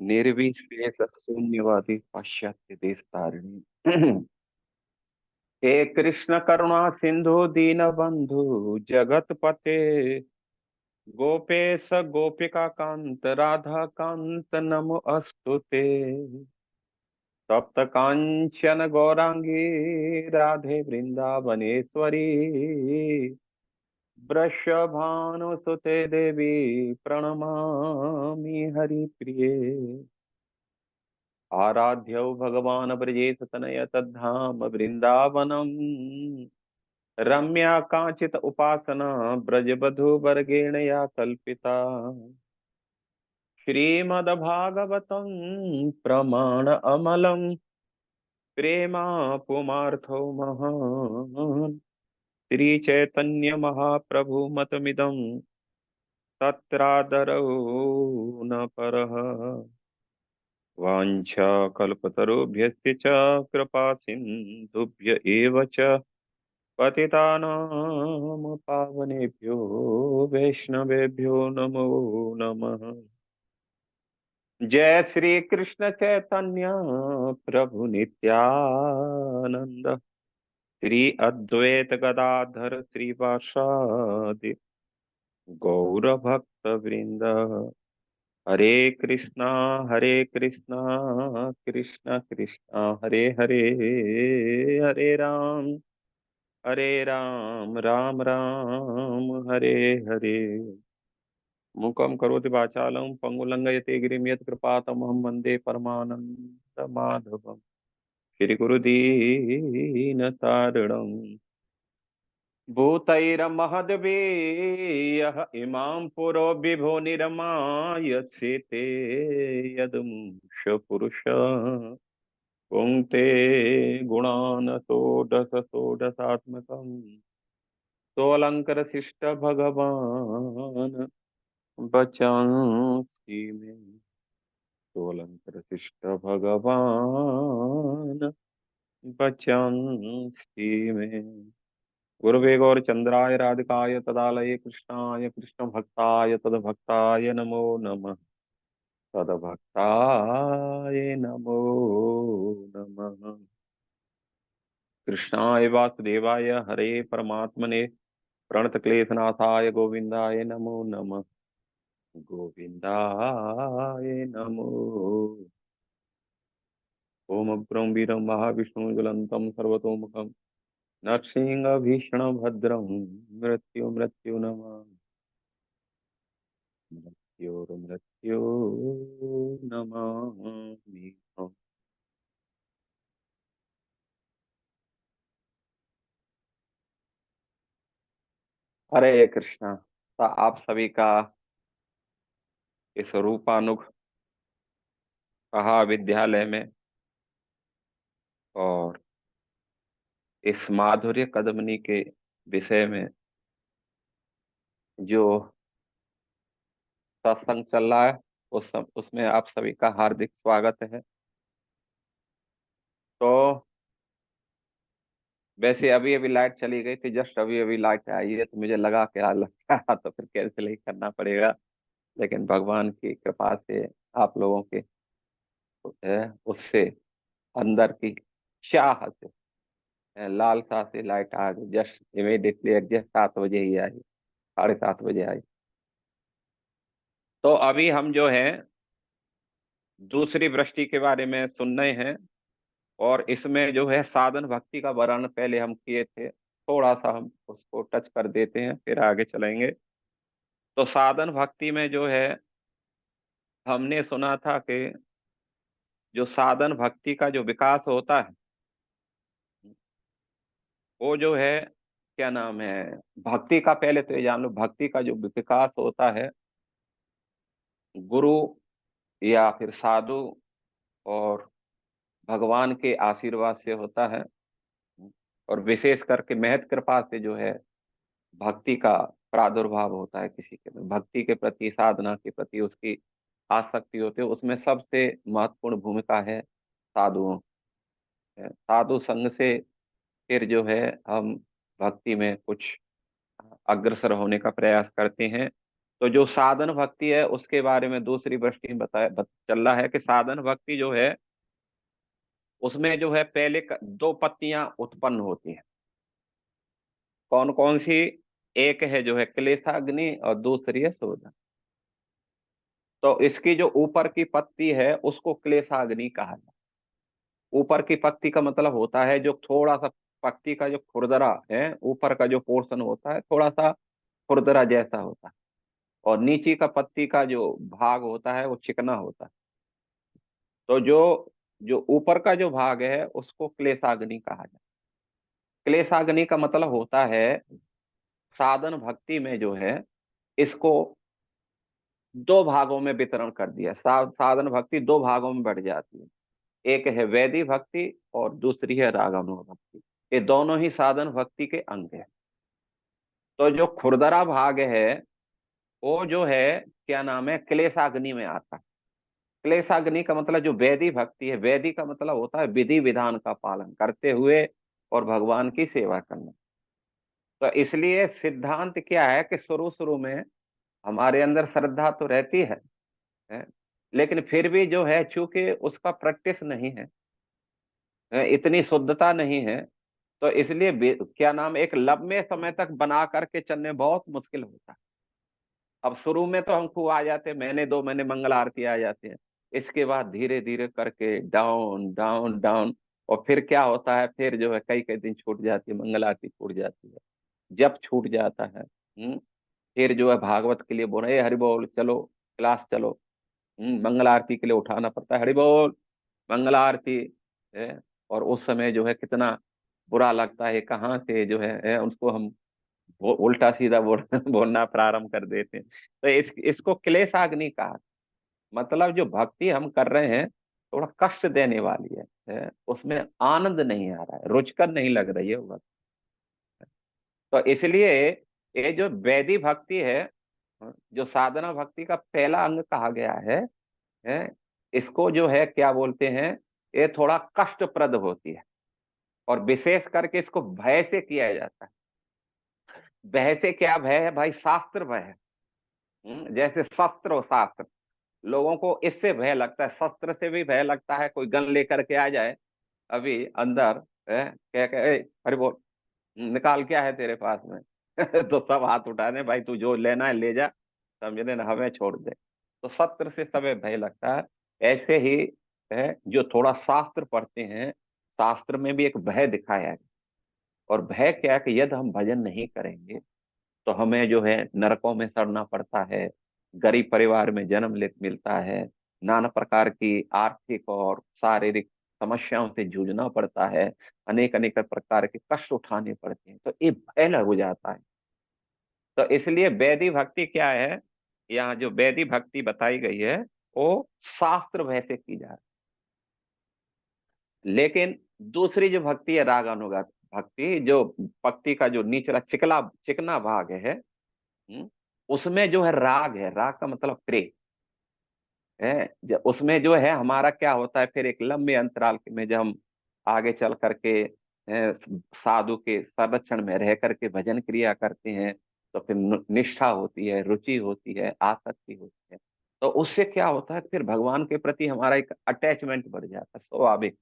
निर्विशेष शून्यवादी पाश्चात्य देश तारिणी। हे कृष्ण करुणा सिंधु दीन बंधु जगत पते, गोपेश गोपिका कांत राधा कांत नमो अस्तुते। सप्त कांचन गौरांगी राधे वृंदावनेश्वरी, वृषभानुसुते देवी प्रणमामि हरिप्रिये। आराध्यौ भगवान् ब्रजेश तनय तद्धाम वृंदावनम्, रम्या कांचित उपासना ब्रजबधू वर्गेण या कल्पिता। श्रीमद्भागवतं प्रमाण अमलं, प्रेमा पुमार्थो महान्। श्री चैतन्य महाप्रभु मतमिदं तत्रादरौ न परः। वाञ्छा कल्पतरुभ्यश्च कृपा सिन्धुभ्य एव च, पतितानां पावनेभ्यो वैष्णवेभ्यो नमो नमः। जय श्री कृष्ण चैतन्य प्रभु नित्यानंद, श्री अद्वैत गदाधर श्रीवासादि गौर भक्त वृंद। हरे कृष्णा कृष्णा कृष्णा हरे हरे, हरे राम राम राम हरे हरे। मूकं करोति वाचालं पंगुलंघयते गिरिं यत्कृपातमहं वन्दे परमानंद माधवम्। श्री गुरुदीनतारिणम् भूतैर्महद्भिः इमां पुरो विभो निरमाय सीते, यदमुष पुरुष पुङ्क्ते गुणान् षोडश षोडशात्मकम्, सोऽलङ्कार शिष्ट भगवान् बचांसि मे। सोऽलङ्कार शिष्ट भगवान् बचांसि मे। गुरुवे गौरचन्द्राय राधिकाय तदालये कृष्णाय कृष्ण भक्ताय तद्भक्ताय नमो नमः। तद्भक्ताय नमो नमः। कृष्णाय वासुदेवाय हरे परमात्मने प्रणतक्लेशनाथाय गोविन्दाय नमो नमः। गोविन्दाय नमो। ओम अग्रं वीरं महाविष्णु ज्वलन्तं सर्वतोमुखं, नरसिंहभीषणभद्रं मृत्यु नमामि। मृत्यु नमामि। हरे कृष्णा। तो आप सभी का इस रूपानुग महाविद्यालय में और इस माधुर्य कदमनी के विषय में जो सत्संग चल रहा है, उसमें आप सभी का हार्दिक स्वागत है। तो वैसे अभी अभी लाइट चली गई थी, जस्ट अभी अभी लाइट आई है, तो मुझे लगा कि यार लगता है तो फिर कैंसिल ही करना पड़ेगा। लेकिन भगवान की कृपा से, आप लोगों के उससे अंदर की चाह से, लालसा से लाइट आ गई। जस्ट इमीडिएटली एग्जैक्ट 7 बजे ही आई, 7:30 बजे आई। तो अभी हम जो है दूसरी वृष्टि के बारे में सुन रहे हैं, और इसमें जो है साधन भक्ति का वर्णन पहले हम किए थे, थोड़ा सा हम उसको टच कर देते हैं फिर आगे चलेंगे। तो साधन भक्ति में जो है हमने सुना था कि जो साधन भक्ति का जो विकास होता है, वो जो है क्या नाम है, भक्ति का, पहले तो ये जान लो, भक्ति का जो विकास होता है गुरु या फिर साधु और भगवान के आशीर्वाद से होता है। और विशेष करके महत कृपा से जो है भक्ति का प्रादुर्भाव होता है किसी के में, भक्ति के प्रति, साधना के प्रति उसकी आसक्ति होती है। उसमें सबसे महत्वपूर्ण भूमिका है साधुओं। साधु संग से फिर जो है हम भक्ति में कुछ अग्रसर होने का प्रयास करते हैं। तो जो साधन भक्ति है उसके बारे में दूसरी दृष्टि में चल रहा है कि साधन भक्ति जो है उसमें जो है पहले दो पत्तियां उत्पन्न होती हैं। कौन कौन सी? एक है जो है क्लेशाग्नि और दूसरी है शोधन। तो इसकी जो ऊपर की पत्ती है उसको क्लेशाग्नि कहा जाता है। ऊपर की पत्ती का मतलब होता है जो थोड़ा सा, पत्ती का जो खुरदरा है, ऊपर का जो पोर्शन होता है थोड़ा सा खुरदरा जैसा होता है, और नीचे का पत्ती का जो भाग होता है वो चिकना होता है। तो जो जो ऊपर का जो भाग है उसको क्लेशाग्नि कहा जाता है। क्लेशाग्नि का मतलब होता है साधन भक्ति में जो है इसको दो भागों में वितरण कर दिया। साधन भक्ति दो भागों में बढ़ जाती है। एक है वैदिक भक्ति और दूसरी है रागानुग भक्ति। ये दोनों ही साधन भक्ति के अंग है। तो जो खुरदरा भाग है वो जो है क्या नाम है, क्लेशाग्नि में आता है। क्लेशाग्नि का मतलब जो वैदिक भक्ति है, वैदिक का मतलब होता है विधि विधान का पालन करते हुए और भगवान की सेवा करना। तो इसलिए सिद्धांत क्या है कि शुरू शुरू में हमारे अंदर श्रद्धा तो रहती है, लेकिन फिर भी जो है चूंकि उसका प्रैक्टिस नहीं इतनी शुद्धता नहीं है, तो इसलिए क्या नाम, एक लंबे समय तक बना करके चलने बहुत मुश्किल होता है। अब शुरू में तो हमको आ जाते, महीने 2 महीने मंगल आरती आ जाती है। इसके बाद धीरे धीरे करके डाउन डाउन डाउन, और फिर क्या होता है, फिर जो है कई कई दिन छूट जाती है, मंगल आरती छूट जाती है। जब छूट जाता है फिर जो है भागवत के लिए बोल रहे हरि बोल चलो, क्लास चलो। मंगल आरती के लिए उठाना पड़ता है, हरि बोल मंगल आरती है। और उस समय जो है कितना बुरा लगता है, कहाँ से जो है उसको हम उल्टा सीधा बोलना प्रारंभ कर देते हैं। तो इसको क्लेशाग्नि कहा। मतलब जो भक्ति हम कर रहे हैं थोड़ा कष्ट देने वाली है, उसमें आनंद नहीं आ रहा है, रुचकर नहीं लग रही है वो। तो इसलिए ये जो वैदिक भक्ति है, जो साधना भक्ति का पहला अंग कहा गया है, इसको जो है क्या बोलते हैं, ये थोड़ा कष्टप्रद होती है। और विशेष करके इसको भय से किया जाता है। भय से क्या भय है भाई? शास्त्र भय है। जैसे शस्त्र और शास्त्र, लोगों को इससे भय लगता है, शस्त्र से भी भय लगता है। कोई गन लेकर के आ जाए अभी अंदर, क्या क्या अरे बोल, निकाल, क्या है तेरे पास में? तो सब हाथ उठा दे, भाई तू जो लेना है ले जा, समझ ना, हमें छोड़ दे। तो शस्त्र से सब भय लगता है। ऐसे ही है जो थोड़ा शास्त्र पढ़ते हैं, शास्त्र में भी एक भय दिखाया है। और भय क्या है कि यदि हम भजन नहीं करेंगे तो हमें जो है नरकों में सड़ना पड़ता है, गरीब परिवार में जन्म ले मिलता है, नाना प्रकार की आर्थिक और शारीरिक समस्याओं से जूझना पड़ता है, अनेक अनेक प्रकार के कष्ट उठाने पड़ते हैं। तो ये भय लग हो जाता है। तो इसलिए वैदिक भक्ति क्या है, यहाँ जो वैदिक भक्ति बताई गई है वो शास्त्र भय से की जा रही है। लेकिन दूसरी जो भक्ति है रागानुगा भक्ति, जो भक्ति का जो निचला चिकला चिकना भाग हम्म, उसमें जो है राग है। राग का मतलब प्रेम है। उसमें जो है हमारा क्या होता है, फिर एक लंबे अंतराल में जब हम आगे चल करके साधु के संरक्षण में रह करके भजन क्रिया करते हैं, तो फिर निष्ठा होती है, रुचि होती है, आसक्ति होती है। तो उससे क्या होता है, फिर भगवान के प्रति हमारा एक अटैचमेंट बढ़ जाता है स्वाभाविक।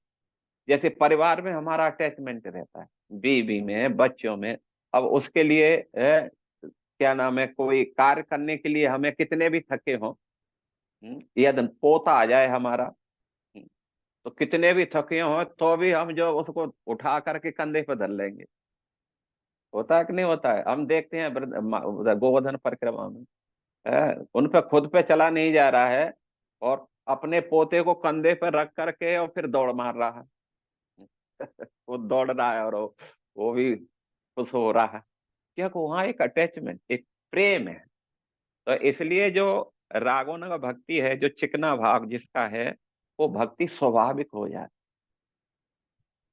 जैसे परिवार में हमारा अटैचमेंट रहता है, बीवी में, बच्चों में। अब उसके लिए क्या नाम है, कोई कार्य करने के लिए हमें कितने भी थके हों, यदि पोता आ जाए हमारा, हम्म, तो कितने भी थके हों तो भी हम जो उसको उठा करके कंधे पर धर लेंगे। होता है कि नहीं होता है? हम देखते हैं उधर गोवर्धन परिक्रमा में उन पे खुद पे चला नहीं जा रहा है, और अपने पोते को कंधे पर रख करके और फिर दौड़ मार रहा है। वो दौड़ रहा है और वो भी खुश हो रहा है। क्या को वहां एक अटैचमेंट, एक प्रेम है। तो इसलिए जो रागों का भक्ति है, जो चिकना भाग जिसका है, वो भक्ति स्वाभाविक हो जाती है।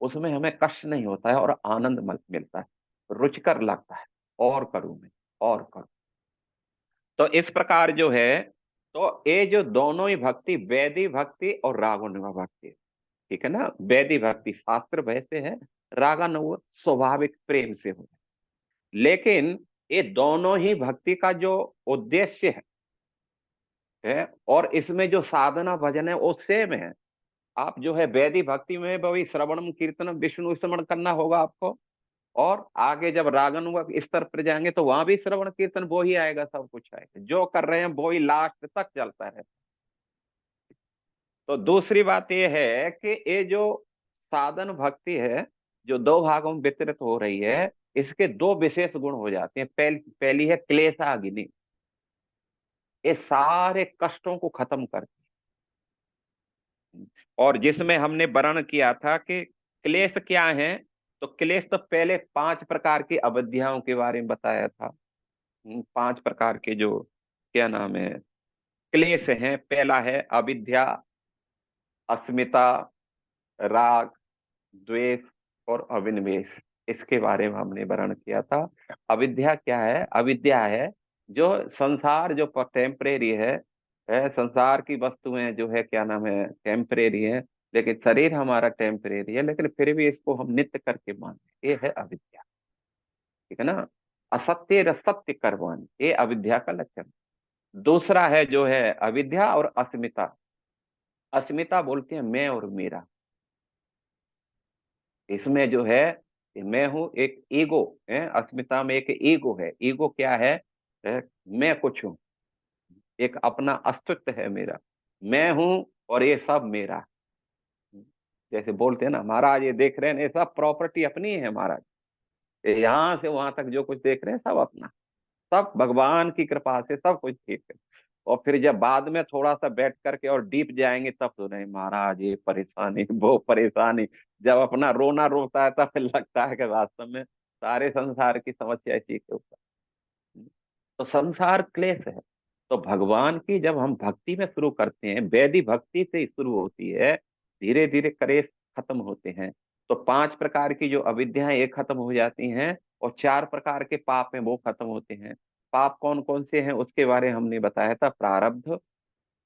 उसमें हमें कष्ट नहीं होता है और आनंद मिलता है, रुचिकर लगता है। और करूं मैं, और करूं। तो इस प्रकार जो है, तो ये जो दोनों ही भक्ति, वैदिक भक्ति और रागानुगा भक्ति, ठीक है ना? वैदिक भक्ति शास्त्र भय से है, रागानुग स्वाभाविक प्रेम से हो। लेकिन ये दोनों ही भक्ति का जो उद्देश्य है, और इसमें जो साधना भजन है वो सेम है। आप जो है वैदिक भक्ति में वही श्रवणम कीर्तनम विष्णु स्मरण करना होगा आपको, और आगे जब रागानुग स्तर पर जाएंगे तो वहां भी श्रवण कीर्तन वो ही आएगा, सब कुछ आएगा, जो कर रहे हैं वो ही लास्ट तक चलता है। तो दूसरी बात ये है कि ये जो साधन भक्ति है, जो दो भागों में वितरित हो रही है, इसके दो विशेष गुण हो जाते हैं। पहली है क्लेशाग्नि, ये सारे कष्टों को खत्म करती है। और जिसमें हमने वर्णन किया था कि क्लेश क्या है, तो क्लेश तो पहले 5 प्रकार की अविद्याओं के बारे में बताया था। 5 प्रकार के जो क्या नाम है क्लेश हैं। पहला है अविद्या, अस्मिता, राग, द्वेष और अभिनिवेश। इसके बारे में हमने वर्णन किया था। अविद्या क्या है? अविद्या है जो संसार जो टेम्परेरी है, संसार की वस्तुएं जो है क्या नाम है टेम्परेरी है, लेकिन शरीर हमारा टेम्परेरी है, लेकिन फिर भी इसको हम नित्य करके मानते हैं। ये है अविद्या, ठीक है ना। असत्य सत्य करवान, ये अविद्या का लक्षण। दूसरा है जो है अविद्या और अस्मिता। अस्मिता बोलते हैं मैं और मेरा। इसमें जो है कि मैं हूं, एक ईगो है, अस्मिता में एक ईगो है। ईगो क्या है, मैं कुछ हूं, एक अपना अस्तित्व है मेरा, मैं हूं और ये सब मेरा। जैसे बोलते हैं ना महाराज ये देख रहे हैं, ये सब प्रॉपर्टी अपनी है महाराज, ये यहाँ से वहां तक जो कुछ देख रहे हैं सब अपना, सब भगवान की कृपा से सब कुछ ठीक है। और फिर जब बाद में थोड़ा सा बैठ करके और डीप जाएंगे तब तो नहीं महाराज ये परेशानी वो परेशानी। जब अपना रोना रोता है तब फिर लगता है कि वास्तव में सारे संसार की समस्या इसी के ऊपर। तो संसार क्लेश है। तो भगवान की जब हम भक्ति में शुरू करते हैं, वैदिक भक्ति से ही शुरू होती है, धीरे धीरे क्लेश खत्म होते हैं। तो 5 प्रकार की जो अविद्याएं ये खत्म हो जाती हैं, और 4 प्रकार के पाप हैं वो खत्म होते हैं। पाप कौन कौन से हैं उसके बारे में हमने बताया था। प्रारब्ध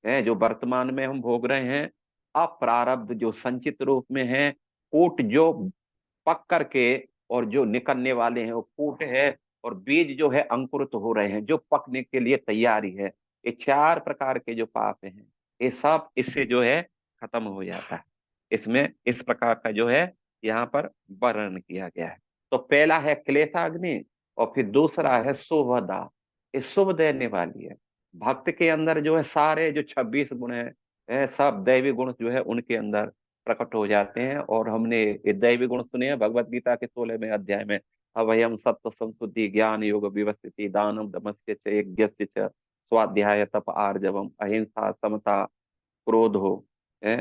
है जो वर्तमान में हम भोग रहे हैं, अप्रारब्ध जो संचित रूप में है, कूट जो पक करके और जो निकलने वाले हैं वो कूट है, और बीज जो है अंकुरित हो रहे हैं जो पकने के लिए तैयारी है। ये 4 प्रकार के जो पाप हैं ये सब इससे जो है खत्म हो जाता है। इसमें इस प्रकार का जो है यहाँ पर वर्णन किया गया है। तो पहला है क्लेशाग्नि, और फिर दूसरा है शुभदा, ये शुभ देने वाली है। भक्त के अंदर जो है सारे जो 26 गुण है, सब दैवी गुण जो है उनके अंदर प्रकट हो जाते हैं। और हमने ये दैवी गुण सुने हैं भगवत गीता के 16वें अध्याय में। अभयम सत्व संसुद्धि ज्ञान योग विवस्थिति दानम दमस्य च यज्ञस्य च स्वाध्याय तप आर्जवम अहिंसा समता क्रोध हो, है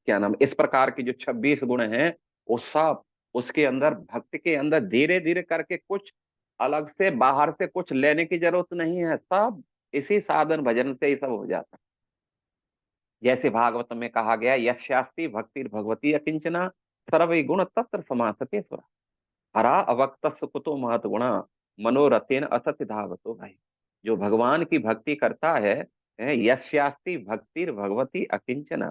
क्या नाम, इस प्रकार के जो 26 गुण हैं वो सब उसके अंदर, भक्त के अंदर धीरे धीरे करके, कुछ अलग से बाहर से कुछ लेने की जरूरत नहीं है, सब इसी साधन भजन से ही सब हो जाता है। जैसे भागवत में कहा गया यस्यास्ति भक्ति भगवती अकिंचना सर्व गुण तत्र समासते सुरा हरा अवक्त कुतो महत गुणा मनोरथेन असत धावतो भाई। जो भगवान की भक्ति करता है, यस्यास्ति भक्ति भगवती अकिंचना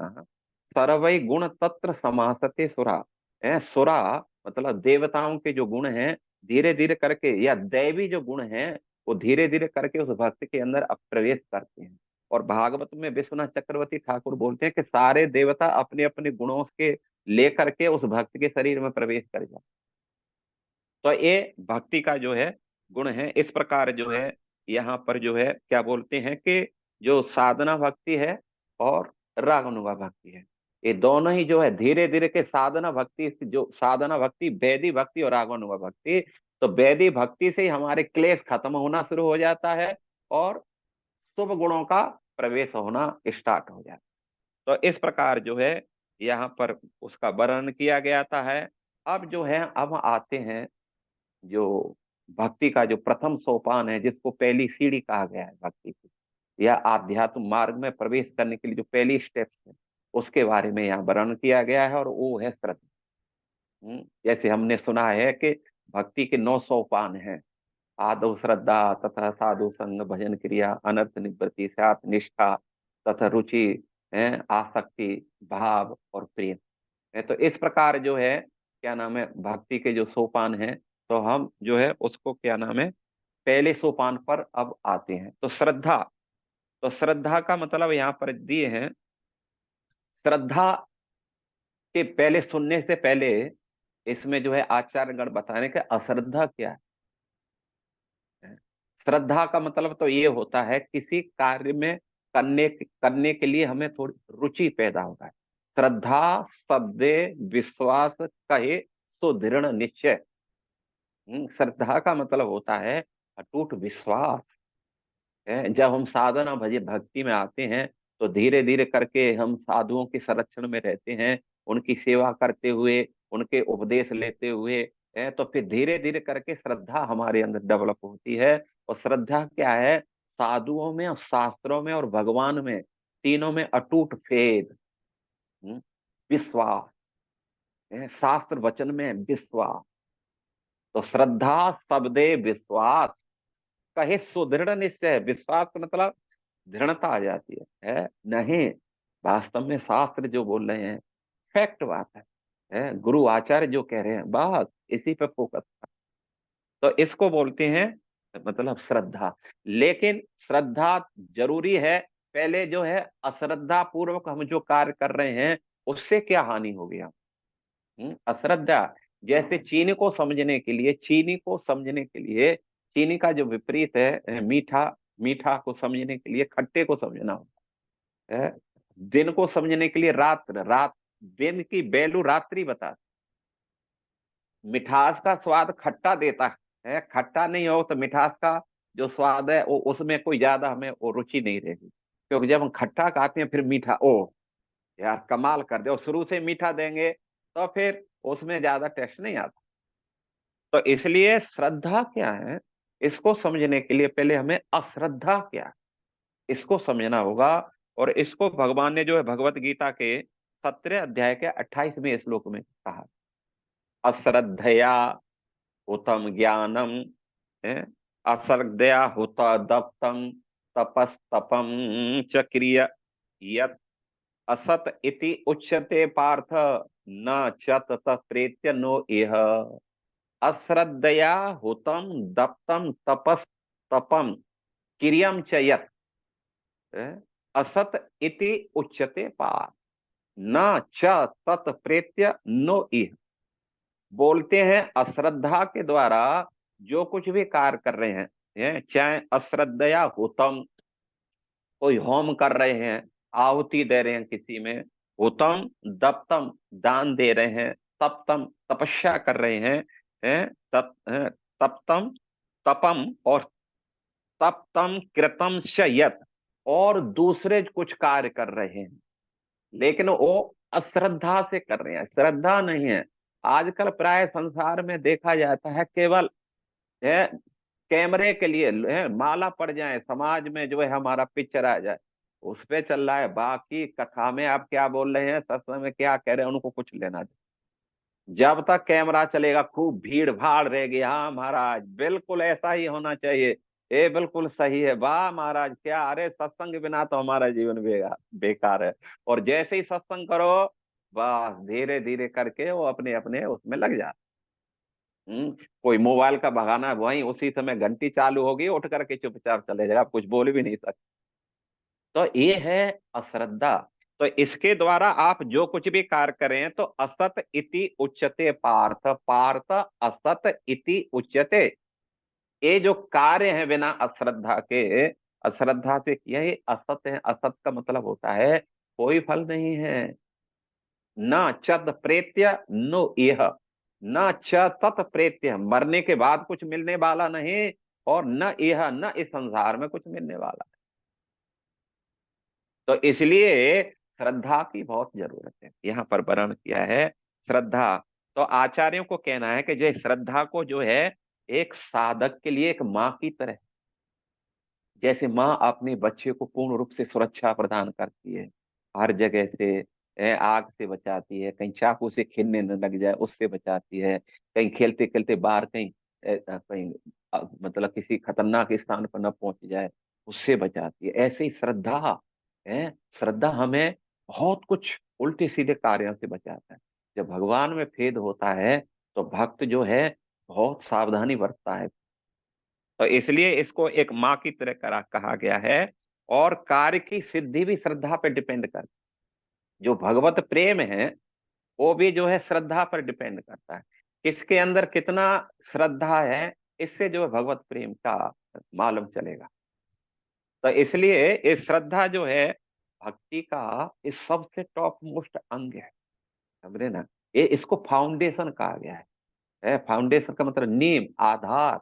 सर्वै गुण तत्र समासते सुरा। सुरा मतलब देवताओं के जो गुण हैं, धीरे धीरे करके, या दैवी जो गुण हैं वो धीरे धीरे करके उस भक्त के अंदर प्रवेश करते हैं। और भागवत में विश्वनाथ चक्रवर्ती ठाकुर बोलते हैं कि सारे देवता अपने अपने गुणों के लेकर के उस भक्त के शरीर में प्रवेश कर जाते। तो ये भक्ति का जो है गुण है। इस प्रकार जो है यहाँ पर जो है क्या बोलते हैं कि जो साधना भक्ति है और रागानुगा भक्ति है, ये दोनों ही जो है धीरे धीरे के साधना भक्ति जो साधना भक्ति वैदिक भक्ति और रागानुगा भक्ति, तो वैदिक भक्ति से ही हमारे क्लेश खत्म होना शुरू हो जाता है और शुभ गुणों का प्रवेश होना स्टार्ट हो जाता है। तो इस प्रकार जो है यहाँ पर उसका वर्णन किया गया था है। अब जो है अब आते हैं जो भक्ति का जो प्रथम सोपान है, जिसको पहली सीढ़ी कहा गया है भक्ति की, या आध्यात्म मार्ग में प्रवेश करने के लिए जो पहली स्टेप्स है उसके बारे में यहाँ वर्णन किया गया है, और वो है श्रद्धा। जैसे हमने सुना है कि भक्ति के 9 सोपान हैं। आदौ श्रद्धा, तथा साधु संग भजन क्रिया, अनर्थ निवृत्ति, सात निष्ठा, तथा रुचि है, आसक्ति, भाव और प्रेम है। तो इस प्रकार जो है क्या नाम है भक्ति के जो सोपान है, तो हम जो है उसको क्या नाम है पहले सोपान पर अब आते हैं। तो श्रद्धा, तो श्रद्धा का मतलब यहाँ पर दिए हैं, श्रद्धा के पहले सुनने से पहले इसमें जो है आचार्यगण बताने का अश्रद्धा क्या है। श्रद्धा का मतलब तो ये होता है किसी कार्य में करने के लिए हमें थोड़ी रुचि पैदा होता है। श्रद्धा शब्दे विश्वास कहे सुदृढ़ निश्चय। श्रद्धा का मतलब होता है अटूट विश्वास है। जब हम साधना भजे भक्ति में आते हैं तो धीरे धीरे करके हम साधुओं के संरक्षण में रहते हैं, उनकी सेवा करते हुए, उनके उपदेश लेते हुए है, तो फिर धीरे धीरे करके श्रद्धा हमारे अंदर डेवलप होती है। और श्रद्धा क्या है? साधुओं में और शास्त्रों में और भगवान में, तीनों में अटूट फेद, हम्म, विश्वास है, शास्त्र वचन में विश्वास। तो श्रद्धा शब्दे विश्वास कहे सुदृढ़ निश्चय। विश्वास का मतलब दृढ़ता आ जाती है नहीं, वास्तव में शास्त्र जो बोल रहे हैं फैक्ट बात है, गुरु आचार्य जो कह रहे हैं बस इसी पे फोकस। तो इसको बोलते हैं मतलब श्रद्धा। लेकिन श्रद्धा जरूरी है, पहले जो है अश्रद्धा पूर्वक हम जो कार्य कर रहे हैं उससे क्या हानि हो गया। अश्रद्धा, जैसे चीनी को समझने के लिए, चीनी को समझने के लिए, चीनी का जो विपरीत है मीठा, मीठा को समझने के लिए खट्टे को समझना होता है। दिन को समझने के लिए रात्र, रात, दिन की वैल्यू रात्रि बता। मिठास का स्वाद खट्टा देता है, खट्टा नहीं हो तो मिठास का जो स्वाद है वो उसमें कोई ज्यादा हमें वो रुचि नहीं रहेगी। क्योंकि जब हम खट्टा खाते हैं फिर मीठा, ओ यार कमाल कर दे, और शुरू से मीठा देंगे तो फिर उसमें ज्यादा टेस्ट नहीं आता। तो इसलिए श्रद्धा क्या है, इसको समझने के लिए पहले हमें अश्रद्धा क्या है इसको समझना होगा। और इसको भगवान ने जो है भगवत गीता के 17 अध्याय के 28वें श्लोक में कहा, अश्रद्धया हुतम ज्ञानम, है, अश्रद्धया हुत दप्तम तपस्तपम च क्रिय यत् असत इति उच्यते पार्थ न च ततः प्रेत्य नो इह। अश्रद्धया हुतम दप्तम तपस्तपम क्रियम च यत्, है, असत इति उच्यते पार्थ न च तत् प्रेत्य नो इह। बोलते हैं अश्रद्धा के द्वारा जो कुछ भी कार्य कर रहे हैं, चाहे अश्रद्धया हुतम, कोई होम कर रहे हैं, आहुति दे रहे हैं किसी में, हुतम दप्तम दान दे रहे हैं, तप्तम तपस्या कर रहे हैं, तप्तम तपम और तप्तम कृतम शयत, और दूसरे कुछ कार्य कर रहे हैं लेकिन वो अश्रद्धा से कर रहे हैं, श्रद्धा नहीं है। आजकल प्राय संसार में देखा जाता है केवल है कैमरे के लिए है, माला पड़ जाए, समाज में जो है हमारा पिक्चर आ जाए, उस पे चल रहा है। बाकी कथा में आप क्या बोल रहे हैं, सत्संग में क्या कह रहे हैं, उनको कुछ लेना दे। जब तक कैमरा चलेगा खूब भीड़ भाड़ रहेगी। हाँ महाराज बिल्कुल ऐसा ही होना चाहिए, ये बिल्कुल सही है, वाह महाराज क्या, अरे सत्संग के बिना तो हमारा जीवन बेकार है। और जैसे ही सत्संग करो बस धीरे धीरे करके वो अपने अपने उसमें लग जाते। कोई मोबाइल का बहाना है, वहीं उसी समय घंटी चालू होगी, उठ करके चुपचाप चले जाएगा, आप कुछ बोल भी नहीं सकते। तो ये है अश्रद्धा। तो इसके द्वारा आप जो कुछ भी कार्य करें तो असत इति उच्यते पार्थ, पार्थ असत इति उच्यते। ये जो कार्य है बिना अश्रद्धा के, अश्रद्धा से किया ये असत है। असत का मतलब होता है कोई फल नहीं है। न चत प्रेत्य नो इह, न च तत् प्रेत्य, मरने के बाद कुछ मिलने वाला नहीं, और न यह न इस संसार में कुछ मिलने वाला। तो इसलिए श्रद्धा की बहुत जरूरत है, यहाँ पर वर्णन किया है श्रद्धा। तो आचार्यों को कहना है कि जो श्रद्धा को जो है एक साधक के लिए एक माँ की तरह, जैसे माँ अपने बच्चे को पूर्ण रूप से सुरक्षा प्रदान करती है, हर जगह से आग से बचाती है, कहीं चाकू से खेलने न लग जाए उससे बचाती है, कहीं खेलते खेलते बाहर कहीं कहीं मतलब किसी खतरनाक स्थान पर न पहुंच जाए उससे बचाती है। ऐसे ही श्रद्धा है, श्रद्धा हमें बहुत कुछ उल्टे सीधे कार्यों से बचाता है। जब भगवान में भेद होता है तो भक्त जो है बहुत सावधानी बरतता है। तो इसलिए इसको एक माँ की तरह कहा गया है। और कार्य की सिद्धि भी श्रद्धा पे डिपेंड करती है। जो भगवत प्रेम है वो भी जो है श्रद्धा पर डिपेंड करता है। किसके अंदर कितना श्रद्धा है, इससे जो है भगवत प्रेम का मालूम चलेगा। तो इसलिए ये श्रद्धा जो है भक्ति का इस सबसे टॉप मोस्ट अंग है, समझे ना। ये इसको फाउंडेशन कहा गया है। फाउंडेशन का मतलब नींव, आधार,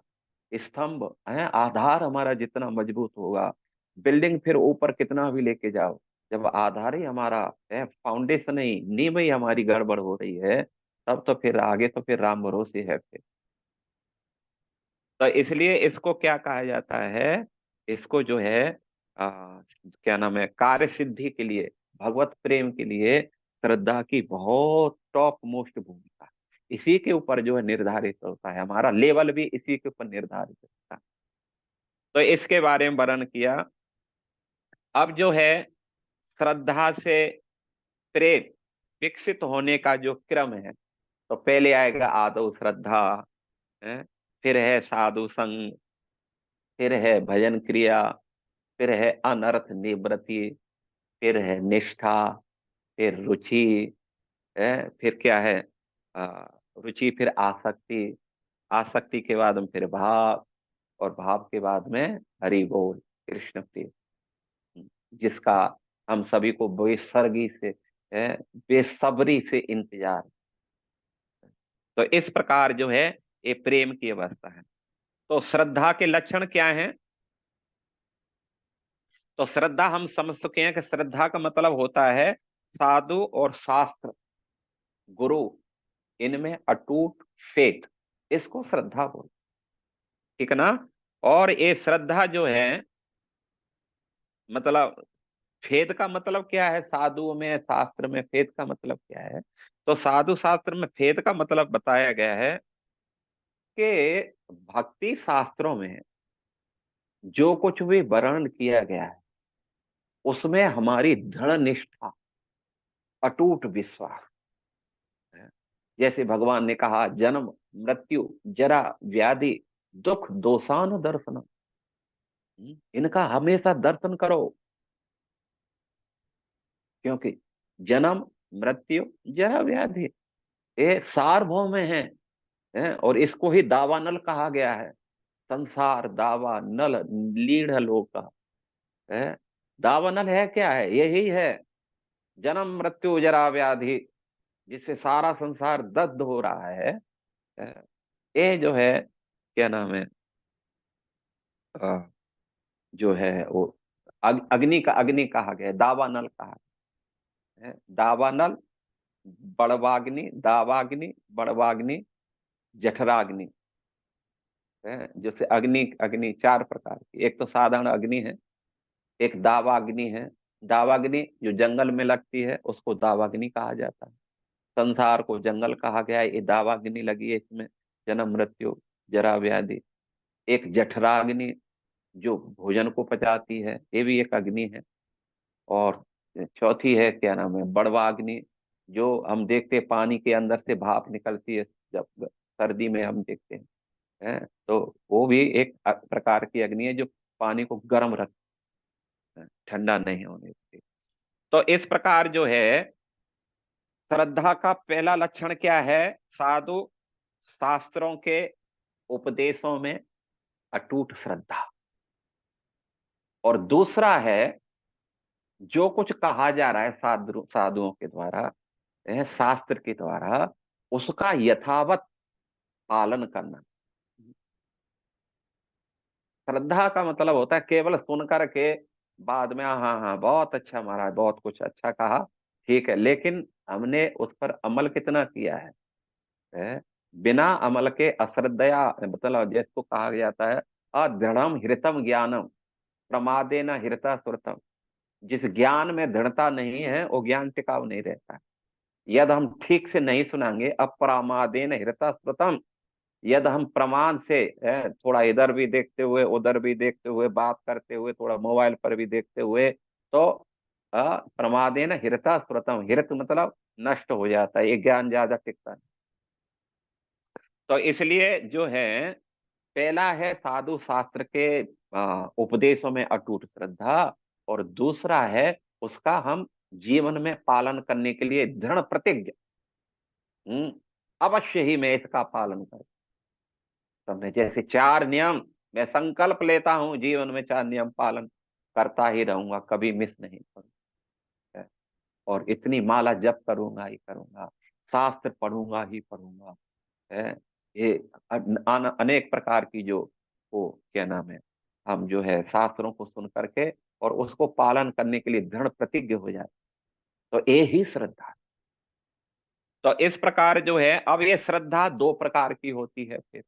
स्तंभ है। आधार हमारा जितना मजबूत होगा, बिल्डिंग फिर ऊपर कितना भी लेके जाओ, जब आधार ही हमारा है, फाउंडेशन ही, नींव ही हमारी गड़बड़ हो रही है, तब तो फिर आगे तो फिर राम भरोसे है फिर। तो इसलिए इसको क्या कहा जाता है, इसको जो है क्या नाम है, कार्य सिद्धि के लिए, भगवत प्रेम के लिए श्रद्धा की बहुत टॉप मोस्ट भूमिका है। इसी के ऊपर जो है निर्धारित होता है, हमारा लेवल भी इसी के ऊपर निर्धारित होता है। तो इसके बारे में वर्णन किया। अब जो है श्रद्धा से प्रेम विकसित होने का जो क्रम है, तो पहले आएगा आदौ श्रद्धा, है, फिर है साधु संग, फिर है भजन क्रिया, फिर है अनर्थ निवृत्ति, फिर है निष्ठा, फिर रुचि है, फिर क्या है आ, रुचि, फिर आसक्ति, आसक्ति के बाद में फिर भाव, और भाव के बाद में हरि बोल, कृष्ण प्रिय, जिसका हम सभी को बेसर्गी से बेसब्री से इंतजार। तो इस प्रकार जो है ये प्रेम की अवस्था है। तो श्रद्धा के लक्षण क्या हैं? तो श्रद्धा हम समझ चुके हैं कि श्रद्धा का मतलब होता है साधु और शास्त्र, गुरु, इनमें अटूट फेथ, इसको श्रद्धा बोलते, ठीक है ना। और ये श्रद्धा जो है मतलब, फेद का मतलब क्या है, साधु में शास्त्र में फेद का मतलब क्या है? तो साधु शास्त्र में फेद का मतलब बताया गया है कि भक्ति शास्त्रों में जो कुछ भी वर्णन किया गया है उसमें हमारी दृढ़ निष्ठा, अटूट विश्वास है। जैसे भगवान ने कहा, जन्म मृत्यु जरा व्याधि दुख दोषान दर्शन, इनका हमेशा दर्शन करो, क्योंकि जन्म मृत्यु जरा व्याधि ये सार्वभौम है, और इसको ही दावानल कहा गया है। संसार दावा नल, लीढ़ लोका है। दावानल है क्या है, यही है, जन्म मृत्यु जरा व्याधि, जिससे सारा संसार दग्ध हो रहा है। ये जो है क्या नाम है, अ, जो है वो अग्नि का, अग्नि कहा गया है, दावानल कहा है। दावानल, बड़वाग्नि, दावाग्नि, बड़वाग्नि, जठराग्नि है। जैसे अग्नि, अग्नि चार प्रकार की, एक तो साधारण अग्नि है, एक दावाग्नि है। दावाग्नि जो जंगल में लगती है उसको दावाग्नि कहा जाता है। संसार को जंगल कहा गया है, ये दावाग्नि लगी है इसमें, जन्म मृत्यु जरा व्याधि। एक जठराग्नि जो भोजन को पचाती है, ये भी एक अग्नि है। और चौथी है क्या नाम है, बड़वाग्नि, जो हम देखते हैं पानी के अंदर से भाप निकलती है, जब सर्दी में हम देखते हैं, तो वो भी एक प्रकार की अग्नि है जो पानी को गर्म रखती है, ठंडा नहीं होने देती। तो इस प्रकार जो है श्रद्धा का पहला लक्षण क्या है, साधु शास्त्रों के उपदेशों में अटूट श्रद्धा। और दूसरा है जो कुछ कहा जा रहा है साधुओं के द्वारा, शास्त्र के द्वारा, उसका यथावत पालन करना। श्रद्धा का मतलब होता है केवल सुनकर के बाद में, हाँ हाँ हाँ बहुत अच्छा महाराज, बहुत कुछ अच्छा कहा, ठीक है, लेकिन हमने उस पर अमल कितना किया है? बिना अमल के अश्रद्धया, मतलब जिसको कहा जाता है अदृढ़म हृतम ज्ञानम, प्रमादेन हृता सुरतम, जिस ज्ञान में दृढ़ता नहीं है वो ज्ञान टिकाऊ नहीं रहता है। यदि हम ठीक से नहीं सुनाएंगे, अप्रमादेन हृता श्रुतम, यदि हम प्रमाण से थोड़ा इधर भी देखते हुए उधर भी देखते हुए बात करते हुए थोड़ा मोबाइल पर भी देखते हुए, तो प्रमादेन हृता श्रुतम, हृत मतलब नष्ट हो जाता है, ये ज्ञान ज्यादा टिकता है। तो इसलिए जो है पहला है साधु शास्त्र के उपदेशों में अटूट श्रद्धा, और दूसरा है उसका हम जीवन में पालन करने के लिए दृढ़ प्रतिज्ञ। हम्म, अवश्य ही मैं इसका पालन करूं। तो मैं जैसे चार नियम, मैं संकल्प लेता हूं जीवन में चार नियम पालन करता ही रहूंगा, कभी मिस नहीं करूंगा। और इतनी माला जप करूंगा ही करूंगा, शास्त्र पढ़ूंगा ही पढ़ूंगा। है ये अनेक प्रकार की जो, वो क्या नाम है, हम जो है शास्त्रों को सुन करके और उसको पालन करने के लिए दृढ़ प्रतिज्ञ हो जाए, तो ये ही श्रद्धा है। तो इस प्रकार जो है, अब ये श्रद्धा दो प्रकार की होती है फिर।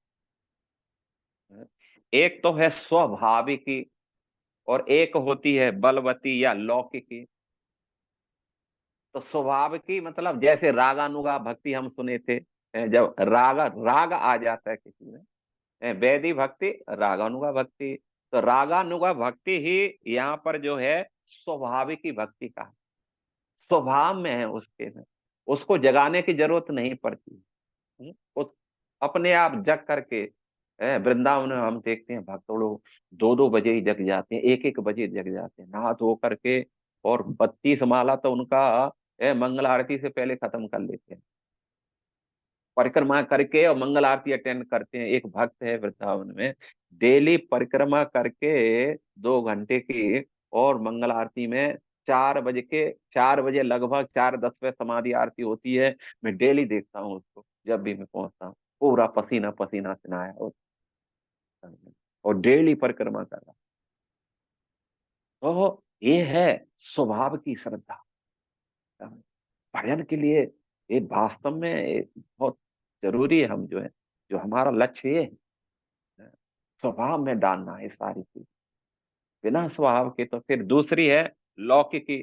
एक तो है स्वाभाविकी, और एक होती है बलवती या लौकिकी। तो स्वभाव की मतलब जैसे रागानुगा भक्ति हम सुने थे, जब राग आ जाता है किसी में, वैदिक भक्ति, रागानुगा भक्ति। तो रागानुगा भक्ति ही यहाँ पर जो है स्वाभाविक भक्ति का है। स्वभाव में है उसके में, उसको जगाने की जरूरत नहीं पड़ती। उस अपने आप जग करके, वृंदावन में हम देखते हैं भक्त लोग 2-2 बजे ही जग जाते हैं, 1-1 बजे जग जाते हैं, नहा धो करके, और 32 माला तो उनका मंगल आरती से पहले खत्म कर लेते हैं, परिक्रमा करके और मंगल आरती अटेंड करते हैं। एक भक्त है वृंदावन में, डेली परिक्रमा करके 2 घंटे की, और मंगल आरती में 4 बजे लगभग 4:10 पे समाधि आरती होती है। मैं डेली देखता हूँ उसको, जब भी मैं पहुंचता हूँ पूरा पसीना पसीना से नहाया होता है, और डेली परिक्रमा कर रहा। तो ये है स्वभाव की श्रद्धा। भजन के लिए ये वास्तव में ये बहुत जरूरी है, हम जो है, जो हमारा लक्ष्य ये है, स्वभाव में डालना है सारी चीज। बिना स्वभाव के तो फिर दूसरी है लौकिकी।